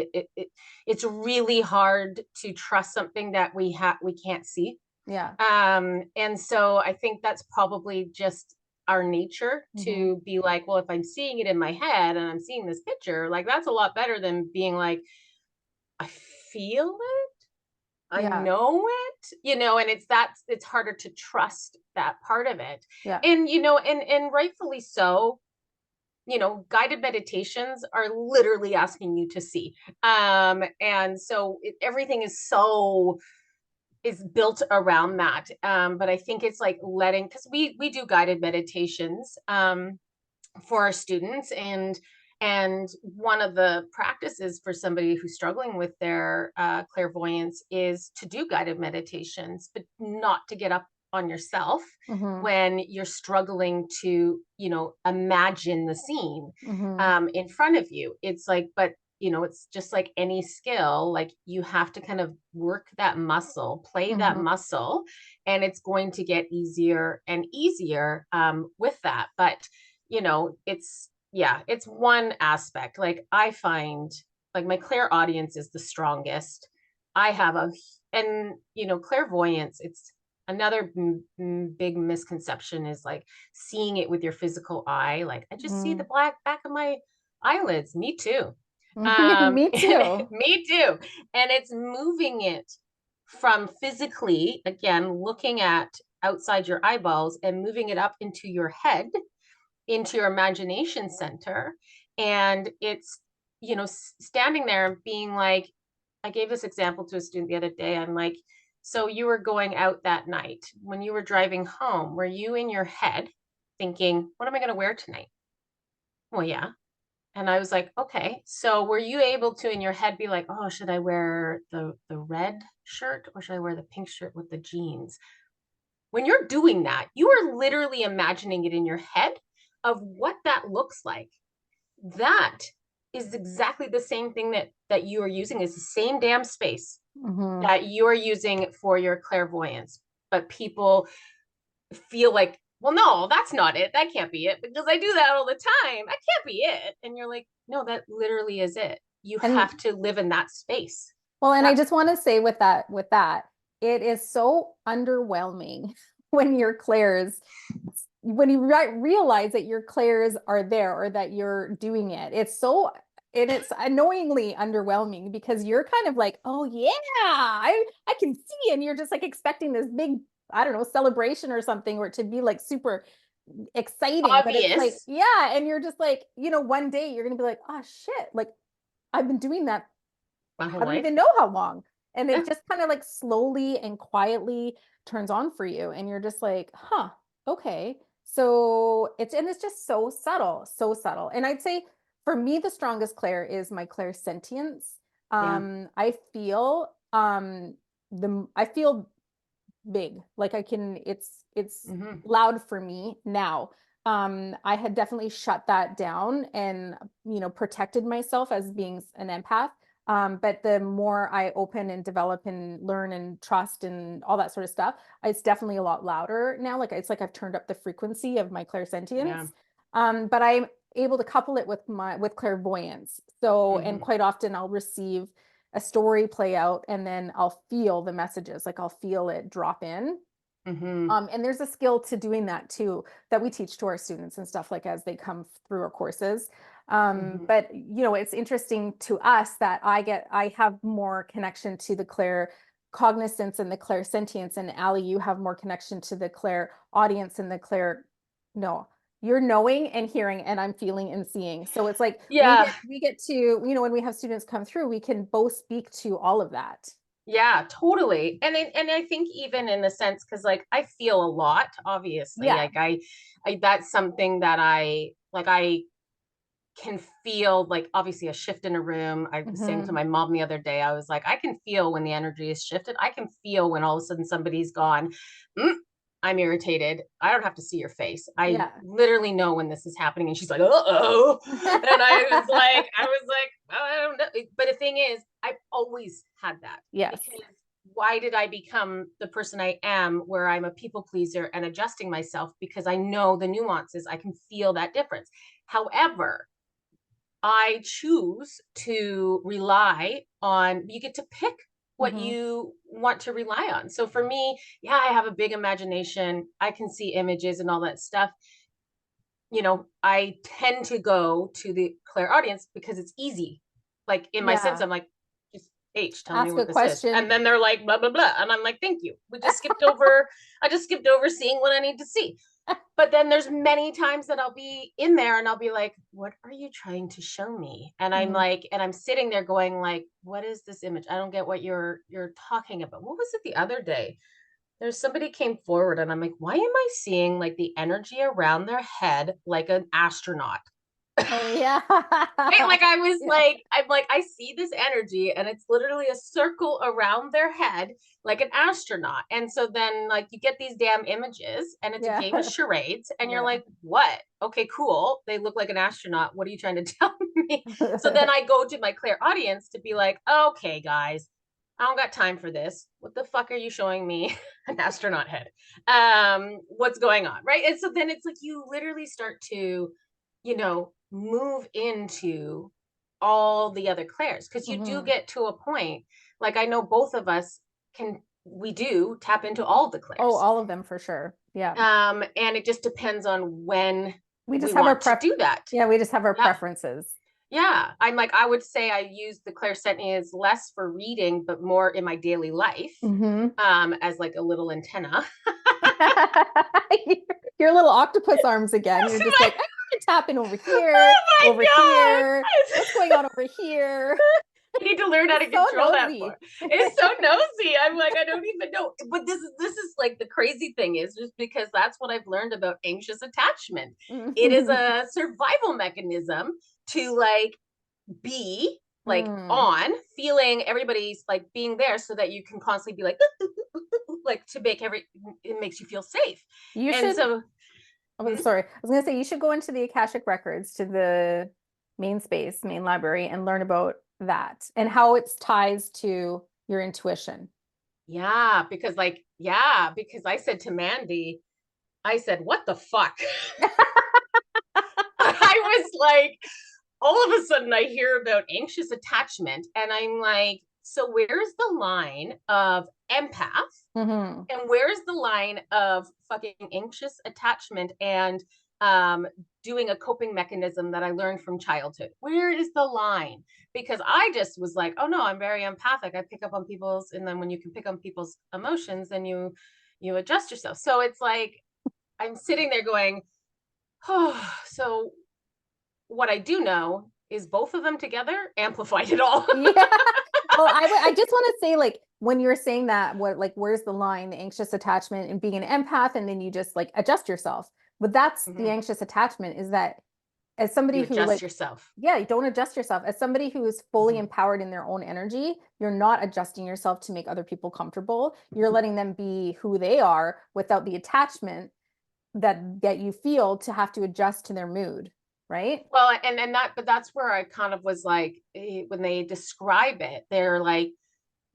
it's really hard to trust something that we can't see. Yeah. And so I think that's probably just our nature Hmm. to be like, well, if I'm seeing it in my head and I'm seeing this picture, like that's a lot better than being like, I feel it. I Yeah. know it, and it's harder to trust that part of it. Yeah. And and rightfully so, guided meditations are literally asking you to see. And so everything is built around that. But I think it's like letting, because we do guided meditations for our students, and one of the practices for somebody who's struggling with their clairvoyance is to do guided meditations, but not to get up on yourself Hmm. when you're struggling to imagine the scene Hmm. in front of you. It's like, but it's just like any skill, like you have to kind of work that muscle, play that Hmm. muscle, and it's going to get easier and easier with that. But it's, yeah, it's one aspect. Like I find like my clairaudience is the strongest. I have a and clairvoyance, it's another big misconception is like seeing it with your physical eye. Like I just see the Hmm. black back of my eyelids. Me too. Me And too. me too. And it's moving it from physically, again, looking at outside your eyeballs and moving it up into your head, into your imagination center. And it's standing there and being like, I gave this example to a student the other day. I'm like, so you were going out that night. When you were driving home, were you in your head thinking, what am I going to wear tonight? Well, yeah. And I was like, okay. So were you able to in your head be like, oh, should I wear the red shirt or should I wear the pink shirt with the jeans? When you're doing that, you are literally imagining it in your head of what that looks like. That is exactly the same thing that you are using, is the same damn space Mm-hmm. that you're using for your clairvoyance. But people feel like, well, no, that's not it. That can't be it because I do that all the time. That can't be it. And you're like, no, that literally is it. You And have to live in that space. well, and I That's just want to say with that, it is so underwhelming when your clairs, when you realize that your clairs are there or that you're doing it. And it's annoyingly underwhelming because you're kind of like, oh yeah, I can see, and you're just like expecting this big, I don't know, celebration or something, or to be like super exciting. But it's like, obvious yeah, and you're just like, one day you're gonna be like, oh shit, like I've been doing that my whole I don't life. even know how long. And Yeah. it just kind of like slowly and quietly turns on for you. And you're just like, huh, okay. So it's just so subtle, so subtle. And I'd say for me, the strongest clair is my clairsentience. Yeah. I feel big. Like it's Mm-hmm. loud for me now. I had definitely shut that down and, protected myself as being an empath. But the more I open and develop and learn and trust and all that sort of stuff, it's definitely a lot louder now. Like it's like I've turned up the frequency of my Yeah. clairsentience. But I'm able to couple it with clairvoyance. So, and Mm-hmm. quite often I'll receive a story play out and then I'll feel the messages, like I'll feel it drop in. Mm-hmm. And there's a skill to doing that too that we teach to our students and stuff like as they come through our courses. Mm-hmm. But it's interesting to us that I have more connection to the clair cognizance and the clair sentience, and Allie, you have more connection to the clair audience and the clair. No, you're knowing and hearing, and I'm feeling and seeing. So it's like we Yeah. get we get to when we have students come through, we can both speak to all of that. Yeah, totally. And I think even in the sense, because like I feel a lot, obviously. Yeah. Like I that's something that I can feel, like obviously a shift in a room. I was saying to Hmm. my mom the other day, I was like, I can feel when the energy is shifted. I can feel when all of a sudden somebody's gone. "Mm, I'm irritated. I don't have to see your face. I Yeah. literally know when this is happening." And she's like, "Uh-oh." And I was like, well, I don't know. But the thing is, I've always had that, Yes. because why did I become the person I am, where I'm a people pleaser and adjusting myself? Because I know the nuances. I can feel that difference. However, I choose to rely on, you get to pick what Hmm. you want to rely on. So for me, yeah, I have a big imagination. I can see images and all that stuff. I tend to go to the clairaudience because it's easy. Like in my sense, Yeah. I'm like, just H, tell me Ask a what this is. question. And then they're like, blah, blah, blah. And I'm like, thank you. I just skipped over seeing what I need to see. But then there's many times that I'll be in there and I'll be like, what are you trying to show me? And I'm Mhm. like, and I'm sitting there going like, what is this image? I don't get what you're talking about. What was it the other day? There's somebody came forward and I'm like, why am I seeing like the energy around their head like an astronaut? Oh yeah. Right? Like Yeah. I'm like, I see this energy and it's literally a circle around their head like an astronaut. And so then like you get these damn images and it's a Yeah. game of charades and you're Yeah. like, what? Okay, cool. They look like an astronaut. What are you trying to tell me? So then I go to my clear audience to be like, okay, guys, I don't got time for this. What the fuck are you showing me? An astronaut head. What's going on? Right. And so then it's like you literally start to, move into all the other clairs, because you do Hmm. get to a point, like I know both of us we do tap into all the Oh, clairs. all of them for sure. Yeah. And it just depends on when We we just have our want to pref do that. Yeah, we just have our Yeah. preferences. Yeah. I'm like, I would say I use the clairsentience less for reading, but more in my daily life, Hmm. as like a little antenna. Your little octopus arms again. You're just like, I'm gonna tap in Oh my over God. here. What's going on over here? I need to learn how to It's so control that nosy. more. It's so nosy. I'm like, I don't even know. But this is like the crazy thing is just because that's what I've learned about anxious attachment. It is a survival mechanism to like be like Mm. on feeling everybody's like being there so that you can constantly be like to make it makes you feel safe. You And should, so oh, sorry, I was gonna say you should go into the Akashic records to the main library and learn about that and how it ties to your intuition. yeah, because I said to Mandy, I said, what the fuck? I was like, all of a sudden I hear about anxious attachment, and I'm like, so where's the line of empath? Hmm. And where's the line of fucking anxious attachment and um, doing a coping mechanism that I learned from childhood? Where is the line? Because I just was like, oh no, I'm very empathic. I pick up on people's, and then when you can pick on people's emotions, then you adjust yourself. So it's like I'm sitting there going, oh, so what I do know is both of them together amplified it all. Yeah. Well, I just want to say, like, when you're saying that, what, like, where's the line, the anxious attachment and being an empath, and then you just like adjust yourself. But that's the Mhm. anxious attachment is that as You somebody who adjust like, yourself. yeah, you don't adjust yourself. As somebody who is fully Mhm. empowered in their own energy, you're not adjusting yourself to make other people comfortable. You're letting them be who they are without the attachment that you feel to have to adjust to their mood, right? Well, and that, but that's where I kind of was like, when they describe it, they're like,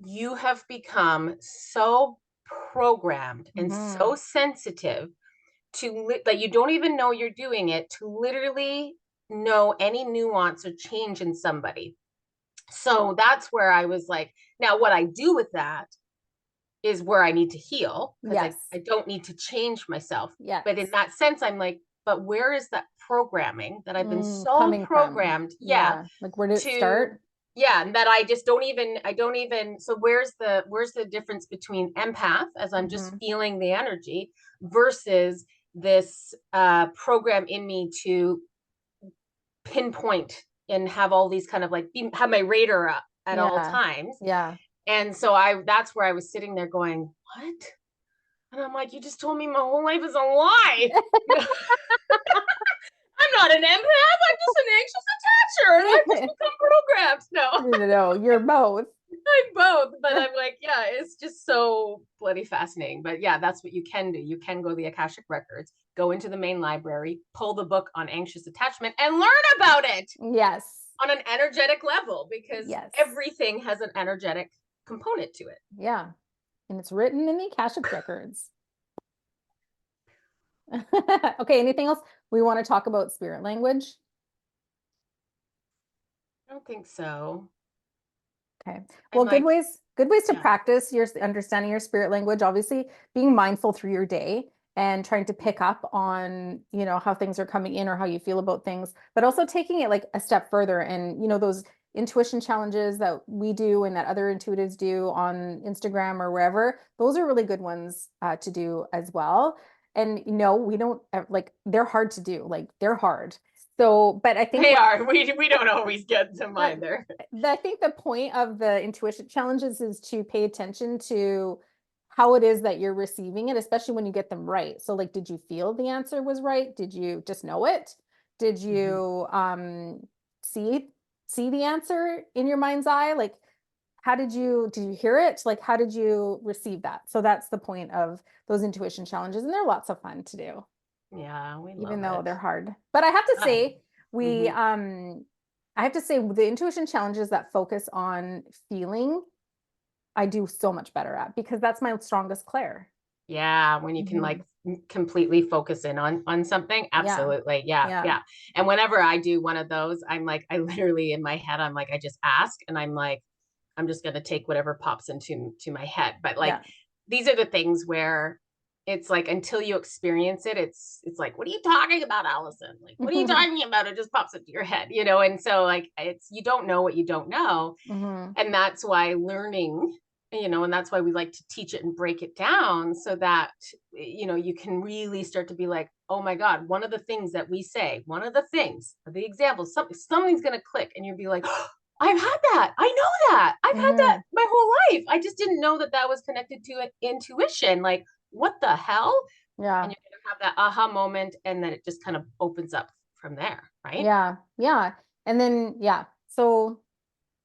you have become so programmed and Hmm. so sensitive that you don't even know you're doing it to literally know any nuance or change in somebody. So that's where I was like, now what I do with that is where I need to heal because I Yes. don't need to change myself. But in Yes. that sense, I'm like, but where is that programming that I've been so Coming from. programmed? Yeah, Yeah. Like, where did it to start? yeah, and that I don't even so where's the difference between empath as I'm just Hmm. feeling the energy versus this program in me to pinpoint and have all these kind of like have my radar up at all Yeah. times. Yeah. And so I that's where I was sitting there going, what? And I'm like, you just told me my whole life is a lie. I'm not an empath. I'm just an anxious attacher, and I've just become programmed. No, No, no, no, you're both. I'm both. But I'm like, yeah, it's just so bloody fascinating. But yeah, that's what you can do. You can go to the Akashic Records, go into the main library, pull the book on anxious attachment, and learn about it Yes. on an energetic level because Yes. everything has an energetic component to it. Yeah. And it's written in the Akashic records. Okay, anything else? We want to talk about spirit language. I don't think so. Okay. Well, And like, good ways to yeah. practice your understanding your spirit language. Obviously, being mindful through your day and trying to pick up on, how things are coming in or how you feel about things, but also taking it like a step further and, those intuition challenges that we do and that other intuitives do on Instagram or wherever, those are really good ones to do as well. And we don't like they're hard to do, like they're hard. So, but I think They are. We don't always get to but mine there. I think the point of the intuition challenges is to pay attention to how it is that you're receiving it, especially when you get them right. So, like, did you feel the answer was right? Did you just know it? Did Mhm. you see see the answer in your mind's eye? Like, how did you hear it? Like, how did you receive that? So that's the point of those intuition challenges, and they're lots of fun to do Yeah, we even love though it. they're hard. But I have to Uh, say, we mhm. I have to say the intuition challenges that focus on feeling, I do so much better at because that's my strongest clair. Yeah, when you can Hmm. like completely focus in on something. Yeah. Absolutely. Yeah, Yeah. yeah. And whenever I do one of those, I'm like, I literally in my head, I'm like, I just ask and I'm like, I'm just gonna take whatever pops into to my head. But like Yeah. these are the things where it's like until you experience it, it's like, what are you talking about, Allison? Like, what are you talking about? It just pops into your head, you know? And so like it's you don't know what you don't know. Hmm. And that's why learning, and that's why we like to teach it and break it down so that you can really start to be like, oh my god, one of the things that we say, one of the things, the examples, something's going to click and you'll be like, I've had that. I know that. I've had that Hmm. my whole life. I just didn't know that that was connected to intuition. Like, what the hell? And Yeah. you're going to have that aha moment, and then it just kind of opens up from there, right? Yeah. Yeah. And then, yeah. So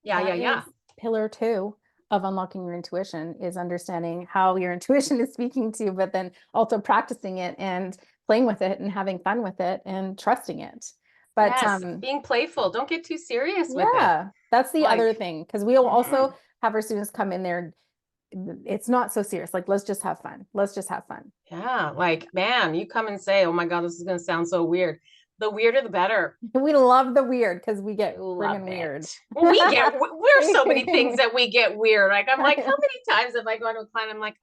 Yeah, yeah, that yeah. is pillar two of unlocking your intuition is understanding how your intuition is speaking to you, but then also practicing it and playing with it and having fun with it and trusting it. But Yes, being playful. Don't get too serious with it. yeah, that's the Like, other thing because we'll also mhm. have our students come in there. It's not so serious. Like, let's just have fun. Let's just have fun. Yeah, like, man, you come and say, oh my God, this is going to sound so weird. The weirder, the better. We love the weird because we get Love friggin' it. weird. We're so many things that we get weird. Like, I'm like, how many times have I gone to a client? I'm like,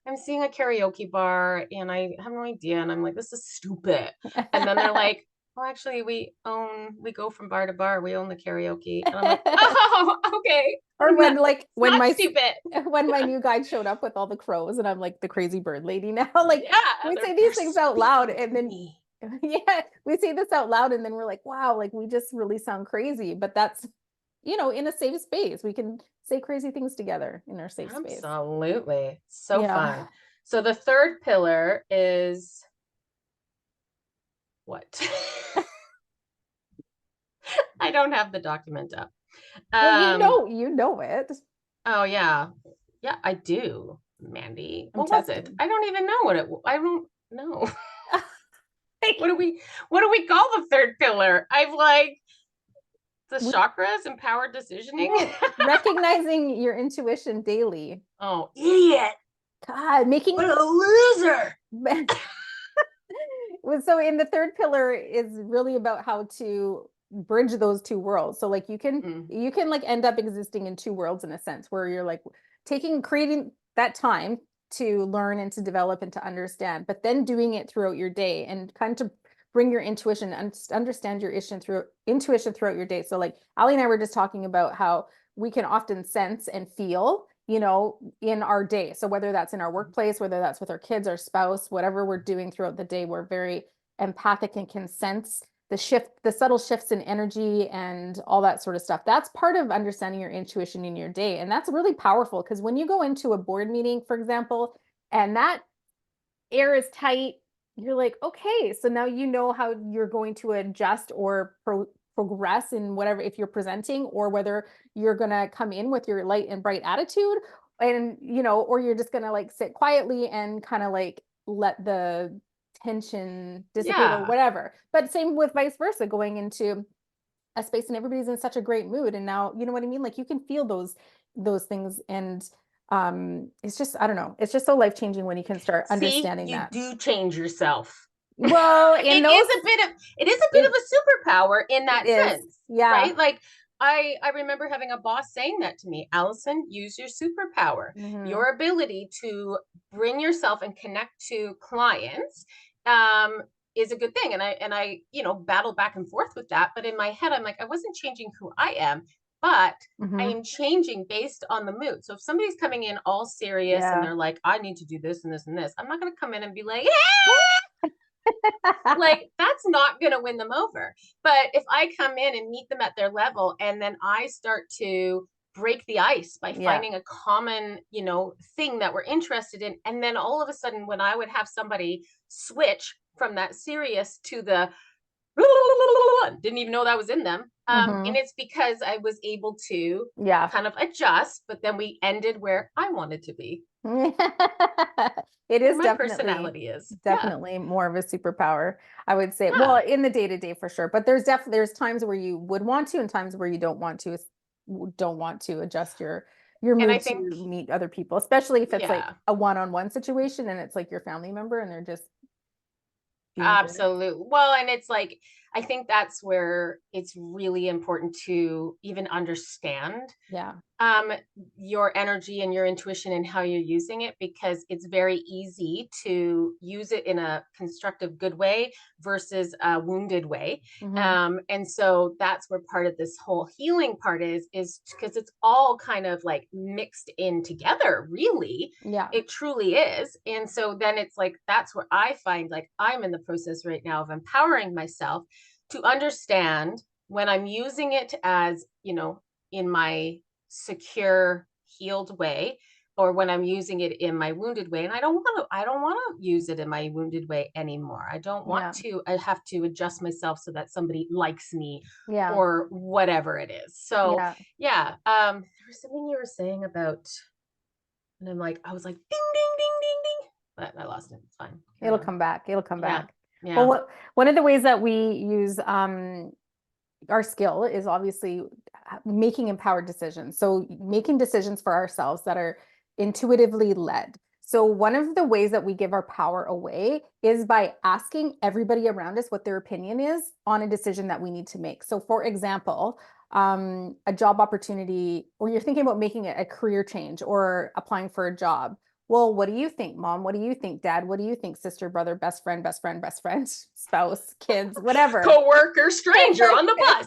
I'm seeing a karaoke bar and I have no idea. And I'm like, this is stupid. And then they're like, oh, actually, we go from bar to bar. We own the karaoke. And I'm like, oh, okay. Or when like It's not stupid. when my new guide showed up with all the crows and I'm like the crazy bird lady now. Like Yeah, we say they're these things out loud speaking and to then me. yeah, we say this out loud and then we're like, wow, like we just really sound crazy. But that's, in a safe space. We can say crazy things together in our safe space. Absolutely. So fun. Yeah. So the third pillar is what? I don't have the document up. Well, Um, you know it. oh yeah. Yeah, I do, Mandy. I'm What was it? testing. I don't even know what I don't know. What do we call the third pillar? I've like the We chakras, empowered decisioning. recognizing your intuition daily. Oh, idiot. God, making What a loser. so in the third pillar is really about how to bridge those two worlds. So like Mm, you can like end up existing in two worlds in a sense where you're like creating that time to learn and to develop and to understand, but then doing it throughout your day and kind of bring your intuition and understand your intuition throughout your day. So like Ali and I were just talking about how we can often sense and feel, in our day. So whether that's in our workplace, whether that's with our kids, our spouse, whatever we're doing throughout the day, we're very empathic and can sense the subtle shifts in energy and all that sort of stuff. That's part of understanding your intuition in your day. And that's really powerful because when you go into a board meeting, for example, and that air is tight, you're like, okay, so now you know how you're going to adjust or progress in whatever, if you're presenting, or whether you're going to come in with your light and bright attitude, and or you're just going to like sit quietly and kind of like let the tension dissipate or yeah. whatever. But same with vice versa, going into a space and everybody's in such a great mood, and now you know what I mean, like you can feel those things. And it's just, I don't know, it's just so life changing when you can start See, understanding you that. do change yourself. Well, in those It is a bit of it a superpower in it that is, sense, yeah. right? Like I remember having a boss saying that to me, Allison, use your superpower, Hmm. your ability to bring yourself and connect to clients um is a good thing. And I battle back and forth with that, but in my head I'm like, I wasn't changing who I am, but I Hmm. am changing based on the mood. So if somebody's coming in all serious and Yeah. they're like, I need to do this and this and this, I'm not going to come in and be like, hey, like that's not going to win them over. But if I come in and meet them at their level and then I start to break the ice by Yeah. finding a common, thing that we're interested in, and then all of a sudden when I would have somebody switch from that serious to the didn't even know that was in them. And Hmm. it's because I was able to Yeah. kind of adjust, but then we ended where I wanted to be, It where is my definitely personality is. Yeah. definitely more of a superpower, I would say. Well, Yeah. in the day to day for sure, but there's times where you would want to and times where you don't want to adjust your And I mood to think, meet other people, especially if it's like yeah. a one-on-one situation and it's like your family member and they're just being jerks. Absolutely. Well, and it's like, I think that's where it's really important to even understand Yeah. um your energy and your intuition and how you're using it, because it's very easy to use it in a constructive good way versus a wounded way. Hmm. And so that's where part of this whole healing part is because it's all kind of like mixed in together, really. Yeah. It truly is. And so then it's like that's where I find, like, I'm in the process right now of empowering myself to understand when I'm using it as, in my secure, healed way, or when I'm using it in my wounded way. And I don't want to use it in my wounded way anymore. I don't want Yeah. to, I have to adjust myself so that somebody likes me Yeah. or whatever it is. So Yeah. yeah, there was something you were saying about, and I was like, ding, ding, ding, ding, ding. But I lost it. It's fine. Carry It'll on. come back. It'll come Yeah. back. Well, Yeah. one of the ways that we use our skill is obviously making empowered decisions. So making decisions for ourselves that are intuitively led. So one of the ways that we give our power away is by asking everybody around us what their opinion is on a decision that we need to make. So for example, a job opportunity, or you're thinking about making a career change or applying for a job. Well, what do you think, mom? What do you think, dad? What do you think, sister, brother, best friend, best friend, best friend, spouse, kids, whatever? Co-worker, stranger on the bus.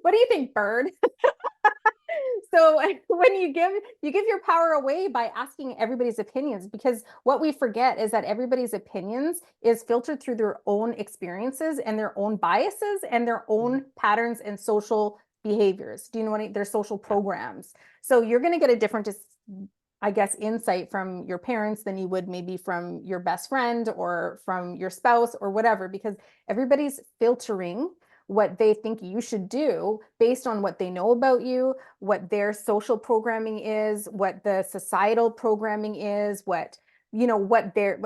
What do you think, bird? So when you give your power away by asking everybody's opinions, because what we forget is that everybody's opinions is filtered through their own experiences and their own biases and their own patterns and social behaviors. Do you know what their social programs? So you're going to get a different, I guess, insight from your parents than you would maybe from your best friend or from your spouse or whatever, because everybody's filtering what they think you should do based on what they know about you, what their social programming is, what the societal programming is, what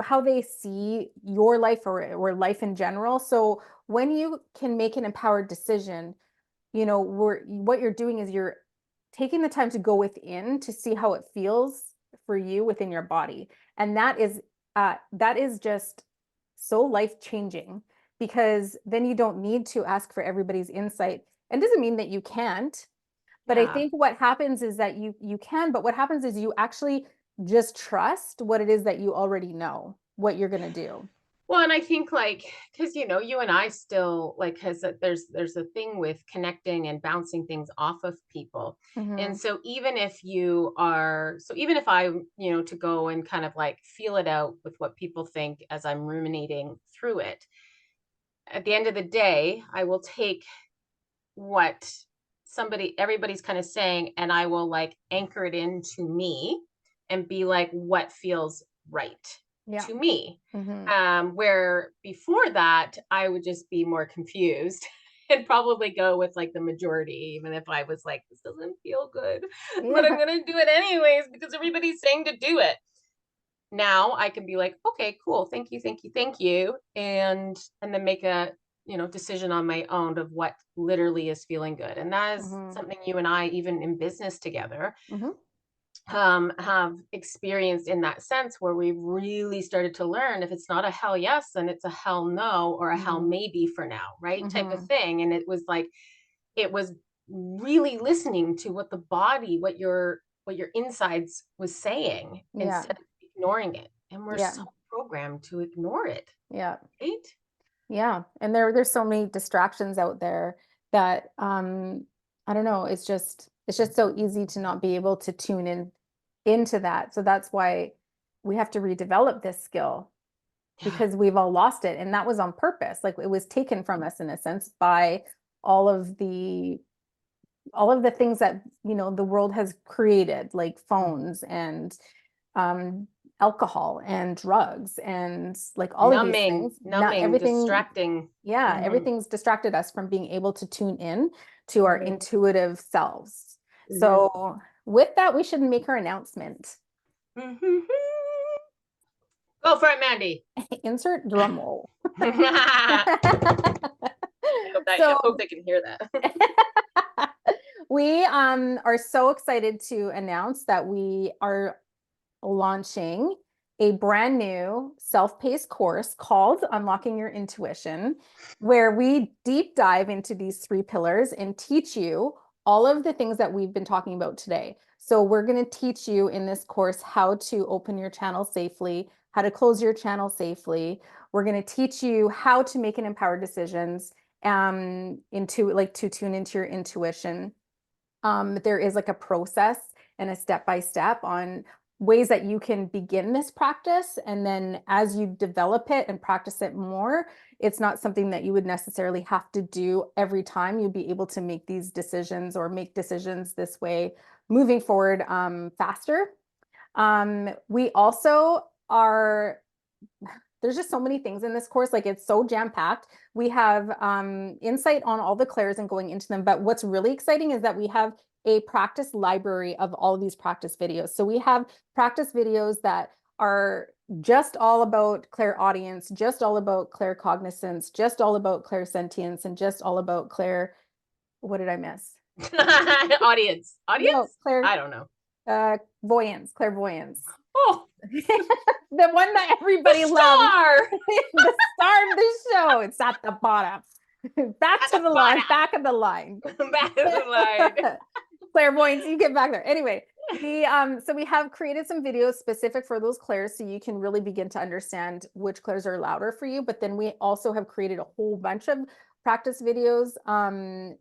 how they see your life or life in general. So when you can make an empowered decision, what you're doing is you're taking the time to go within to see how it feels for you within your body. And that is just so life changing, because then you don't need to ask for everybody's insight. And doesn't mean that you can't, but I Yeah. think what happens is that you can, but what happens is you actually just trust what it is that you already know, what you're going to do. Well, and I think because you and I still has there's a thing with connecting and bouncing things off of people. And Hmm. so even if I, to go and kind of feel it out with what people think as I'm ruminating through it, at the end of the day, I will take what everybody's kind of saying, and I will anchor it into me and be like, what feels right Yeah. to me. Hmm. Where before that, I would just be more confused and probably go with the majority, even if I was like, this doesn't feel good, but I'm Yeah. gonna do it anyways because everybody's saying to do it. Now I can be like, okay, cool, thank you, thank you, thank you, and then make a decision on my own of what literally is feeling good. And that is Hmm. something you and I, even in business together, Hmm. have experienced, in that sense where we really started to learn, if it's not a hell yes, then it's a hell no, or a hell Hmm. maybe for now, right, type of Hmm. thing. And it was really listening to what the body, what your insides was saying, Yeah. instead of ignoring it. And we're Yeah. so programmed to ignore it, Yeah. right? Yeah. And there's so many distractions out there that I don't know, it's just so easy to not be able to tune in into that. So that's why we have to redevelop this skill, Yeah. because we've all lost it. And that was on purpose. Like it was taken from us in a sense by all of the all of the things that the world has created, like phones and um alcohol and drugs and like all of these Numbing, things. Not numbing, everything. distracting. Yeah, Hmm. everything's distracted us from being able to tune in to our Hmm. intuitive selves. Hmm. So with that, we should make our announcement. Hmm. Go for it, Mandy. Insert drum roll. I So hope they can hear that. we are so excited to announce that we are launching a brand new self-paced course called Unlocking Your Intuition, where we deep dive into these three pillars and teach you all of the things that we've been talking about today. So we're going to teach you in this course how to open your channel safely, how to close your channel safely. We're going to teach you how to make an empowered decisions to tune into your intuition. There is like a process and a step by step on ways that you can begin this practice. And then as you develop it and practice it more, it's not something that you would necessarily have to do every time. You'd be able to make these decisions or make decisions this way moving forward faster. We also are, there's just so many things in this course. Like it's so jam-packed. We have insight on all the clairs and going into them. But what's really exciting is that we have a practice library of all of these practice videos. So we have practice videos that are just all about clairaudience, just all about claircognizance, just all about clairsentience, and just all about clair, what did I miss? Audience. No, Audience? I don't know. clairvoyance. Oh, The one that the everybody loves. star. The star of the show. It's at the bottom. Back At to the the line, bottom. back of the line. Back of the line. Clairvoyance, you get back there. Anyway, so we have created some videos specific for those clairs so you can really begin to understand which clairs are louder for you. But then we also have created a whole bunch of practice videos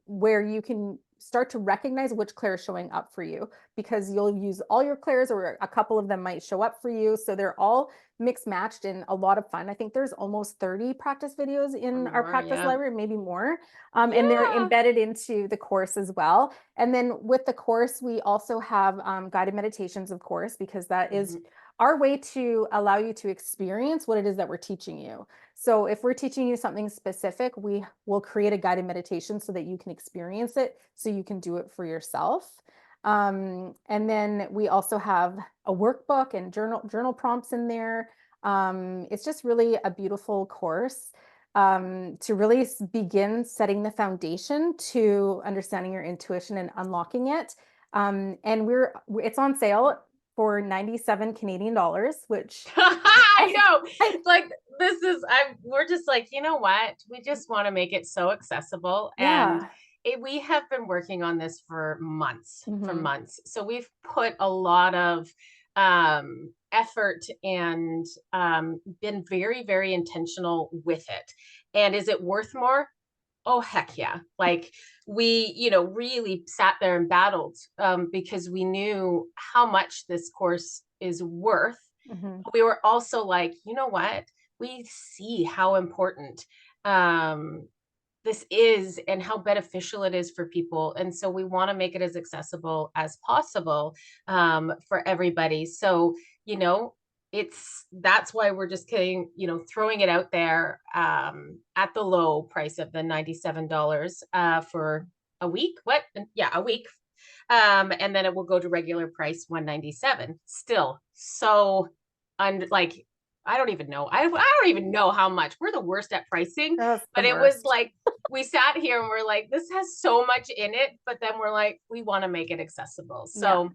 where you can start to recognize which clair is showing up for you, because you'll use all your clairs or a couple of them might show up for you. So they're all mixed matched and a lot of fun. I think there's almost 30 practice videos in our practice library, maybe more. And they're embedded into the course as well. And then with the course, we also have guided meditations, of course, because that is our way to allow you to experience what it is that we're teaching you. So if we're teaching you something specific, we will create a guided meditation so that you can experience it, so you can do it for yourself. And then we also have a workbook and journal prompts in there. It's just really a beautiful course to really begin setting the foundation to understanding your intuition and unlocking it. And it's on sale for 97 Canadian dollars, which I know. Like we're just like, you know what? We just want to make it so accessible. And we have been working on this for months, So we've put a lot of effort and been very, very intentional with it. And is it worth more? Oh, heck yeah. Like we, really sat there and battled because we knew how much this course is worth. We were also like, you know what? We see how important this is and how beneficial it is for people. And so we want to make it as accessible as possible for everybody. So, that's why we're just kidding, throwing it out there at the low price of the $97 for a week. What? Yeah, a week. And then it will go to regular price $197. Still so like I don't even know. I don't even know how much. We're the worst at pricing. But it was like we sat here and we're like, this has so much in it, but then we're like, we want to make it accessible. So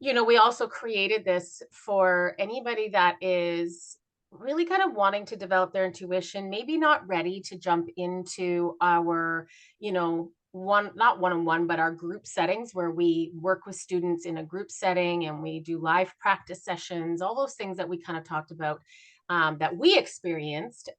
we also created this for anybody that is really kind of wanting to develop their intuition, maybe not ready to jump into our, not one-on-one, but our group settings where we work with students in a group setting and we do live practice sessions, all those things that we kind of talked about that we experienced.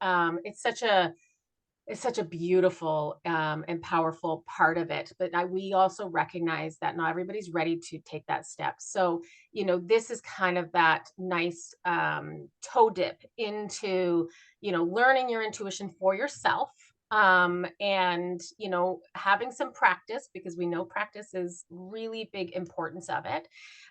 It's such a beautiful and powerful part of it. But we also recognize that not everybody's ready to take that step. So, this is kind of that nice toe dip into, learning your intuition for yourself and, having some practice, because we know practice is really big importance of it.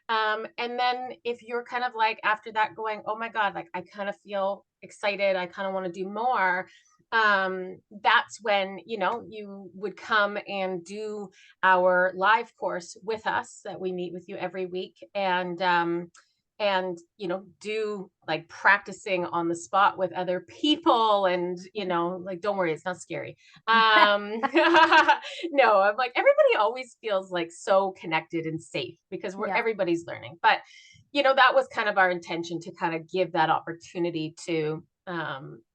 And then if you're kind of like after that going, oh my God, like I kind of feel excited, I kind of want to do more, that's when you would come and do our live course with us that we meet with you every week, and do like practicing on the spot with other people, and like don't worry, it's not scary. No, I'm like, everybody always feels like so connected and safe because everybody's learning, but that was kind of our intention, to kind of give that opportunity to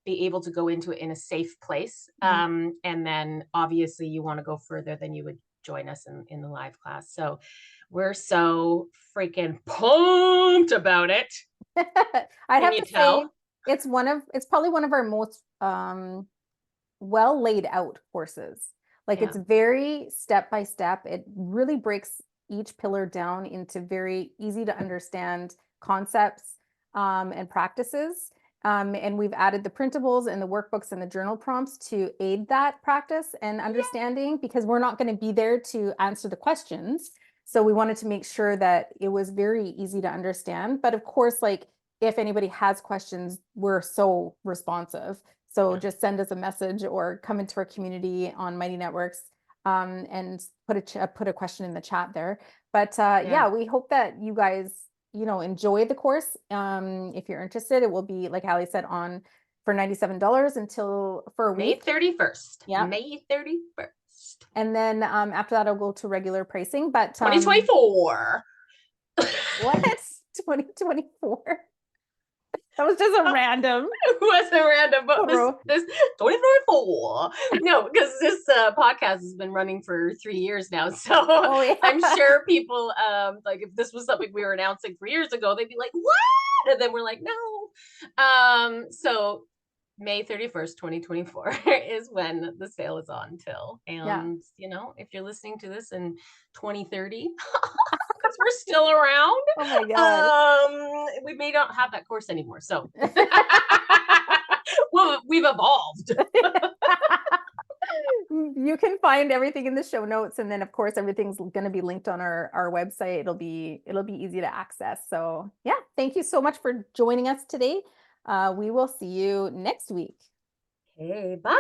be able to go into it in a safe place. And then obviously you want to go further, then you would join us in the live class. So we're so freaking pumped about it. I'd have to say it's probably one of our most well laid out courses. Like it's very step by step. It really breaks each pillar down into very easy to understand concepts and practices. And we've added the printables and the workbooks and the journal prompts to aid that practice and understanding, because we're not going to be there to answer the questions. So we wanted to make sure that it was very easy to understand. But of course, like if anybody has questions, we're so responsive. So just send us a message or come into our community on Mighty Networks and put a question in the chat there. But yeah, we hope that you guys, you know, enjoy the course. If you're interested, it will be, like Ali said, on for $97 until for a May week. 31st. Yeah. May 31st. And then after that, I'll go to regular pricing. But 2024. What? 2024? That was just a random. It was a random, but this 2024. No, because this podcast has been running for 3 years now. So I'm sure people, like if this was something we were announcing 3 years ago, they'd be like, what? And then we're like, no. So May 31st, 2024 is when the sale is on till. And, you know, if you're listening to this in 2030, because we're still around, oh my God, we may not have that course anymore. So well, we've evolved. You can find everything in the show notes, and then of course everything's going to be linked on our website. It'll be easy to access. So yeah, thank you so much for joining us today. We will see you next week. Okay, bye.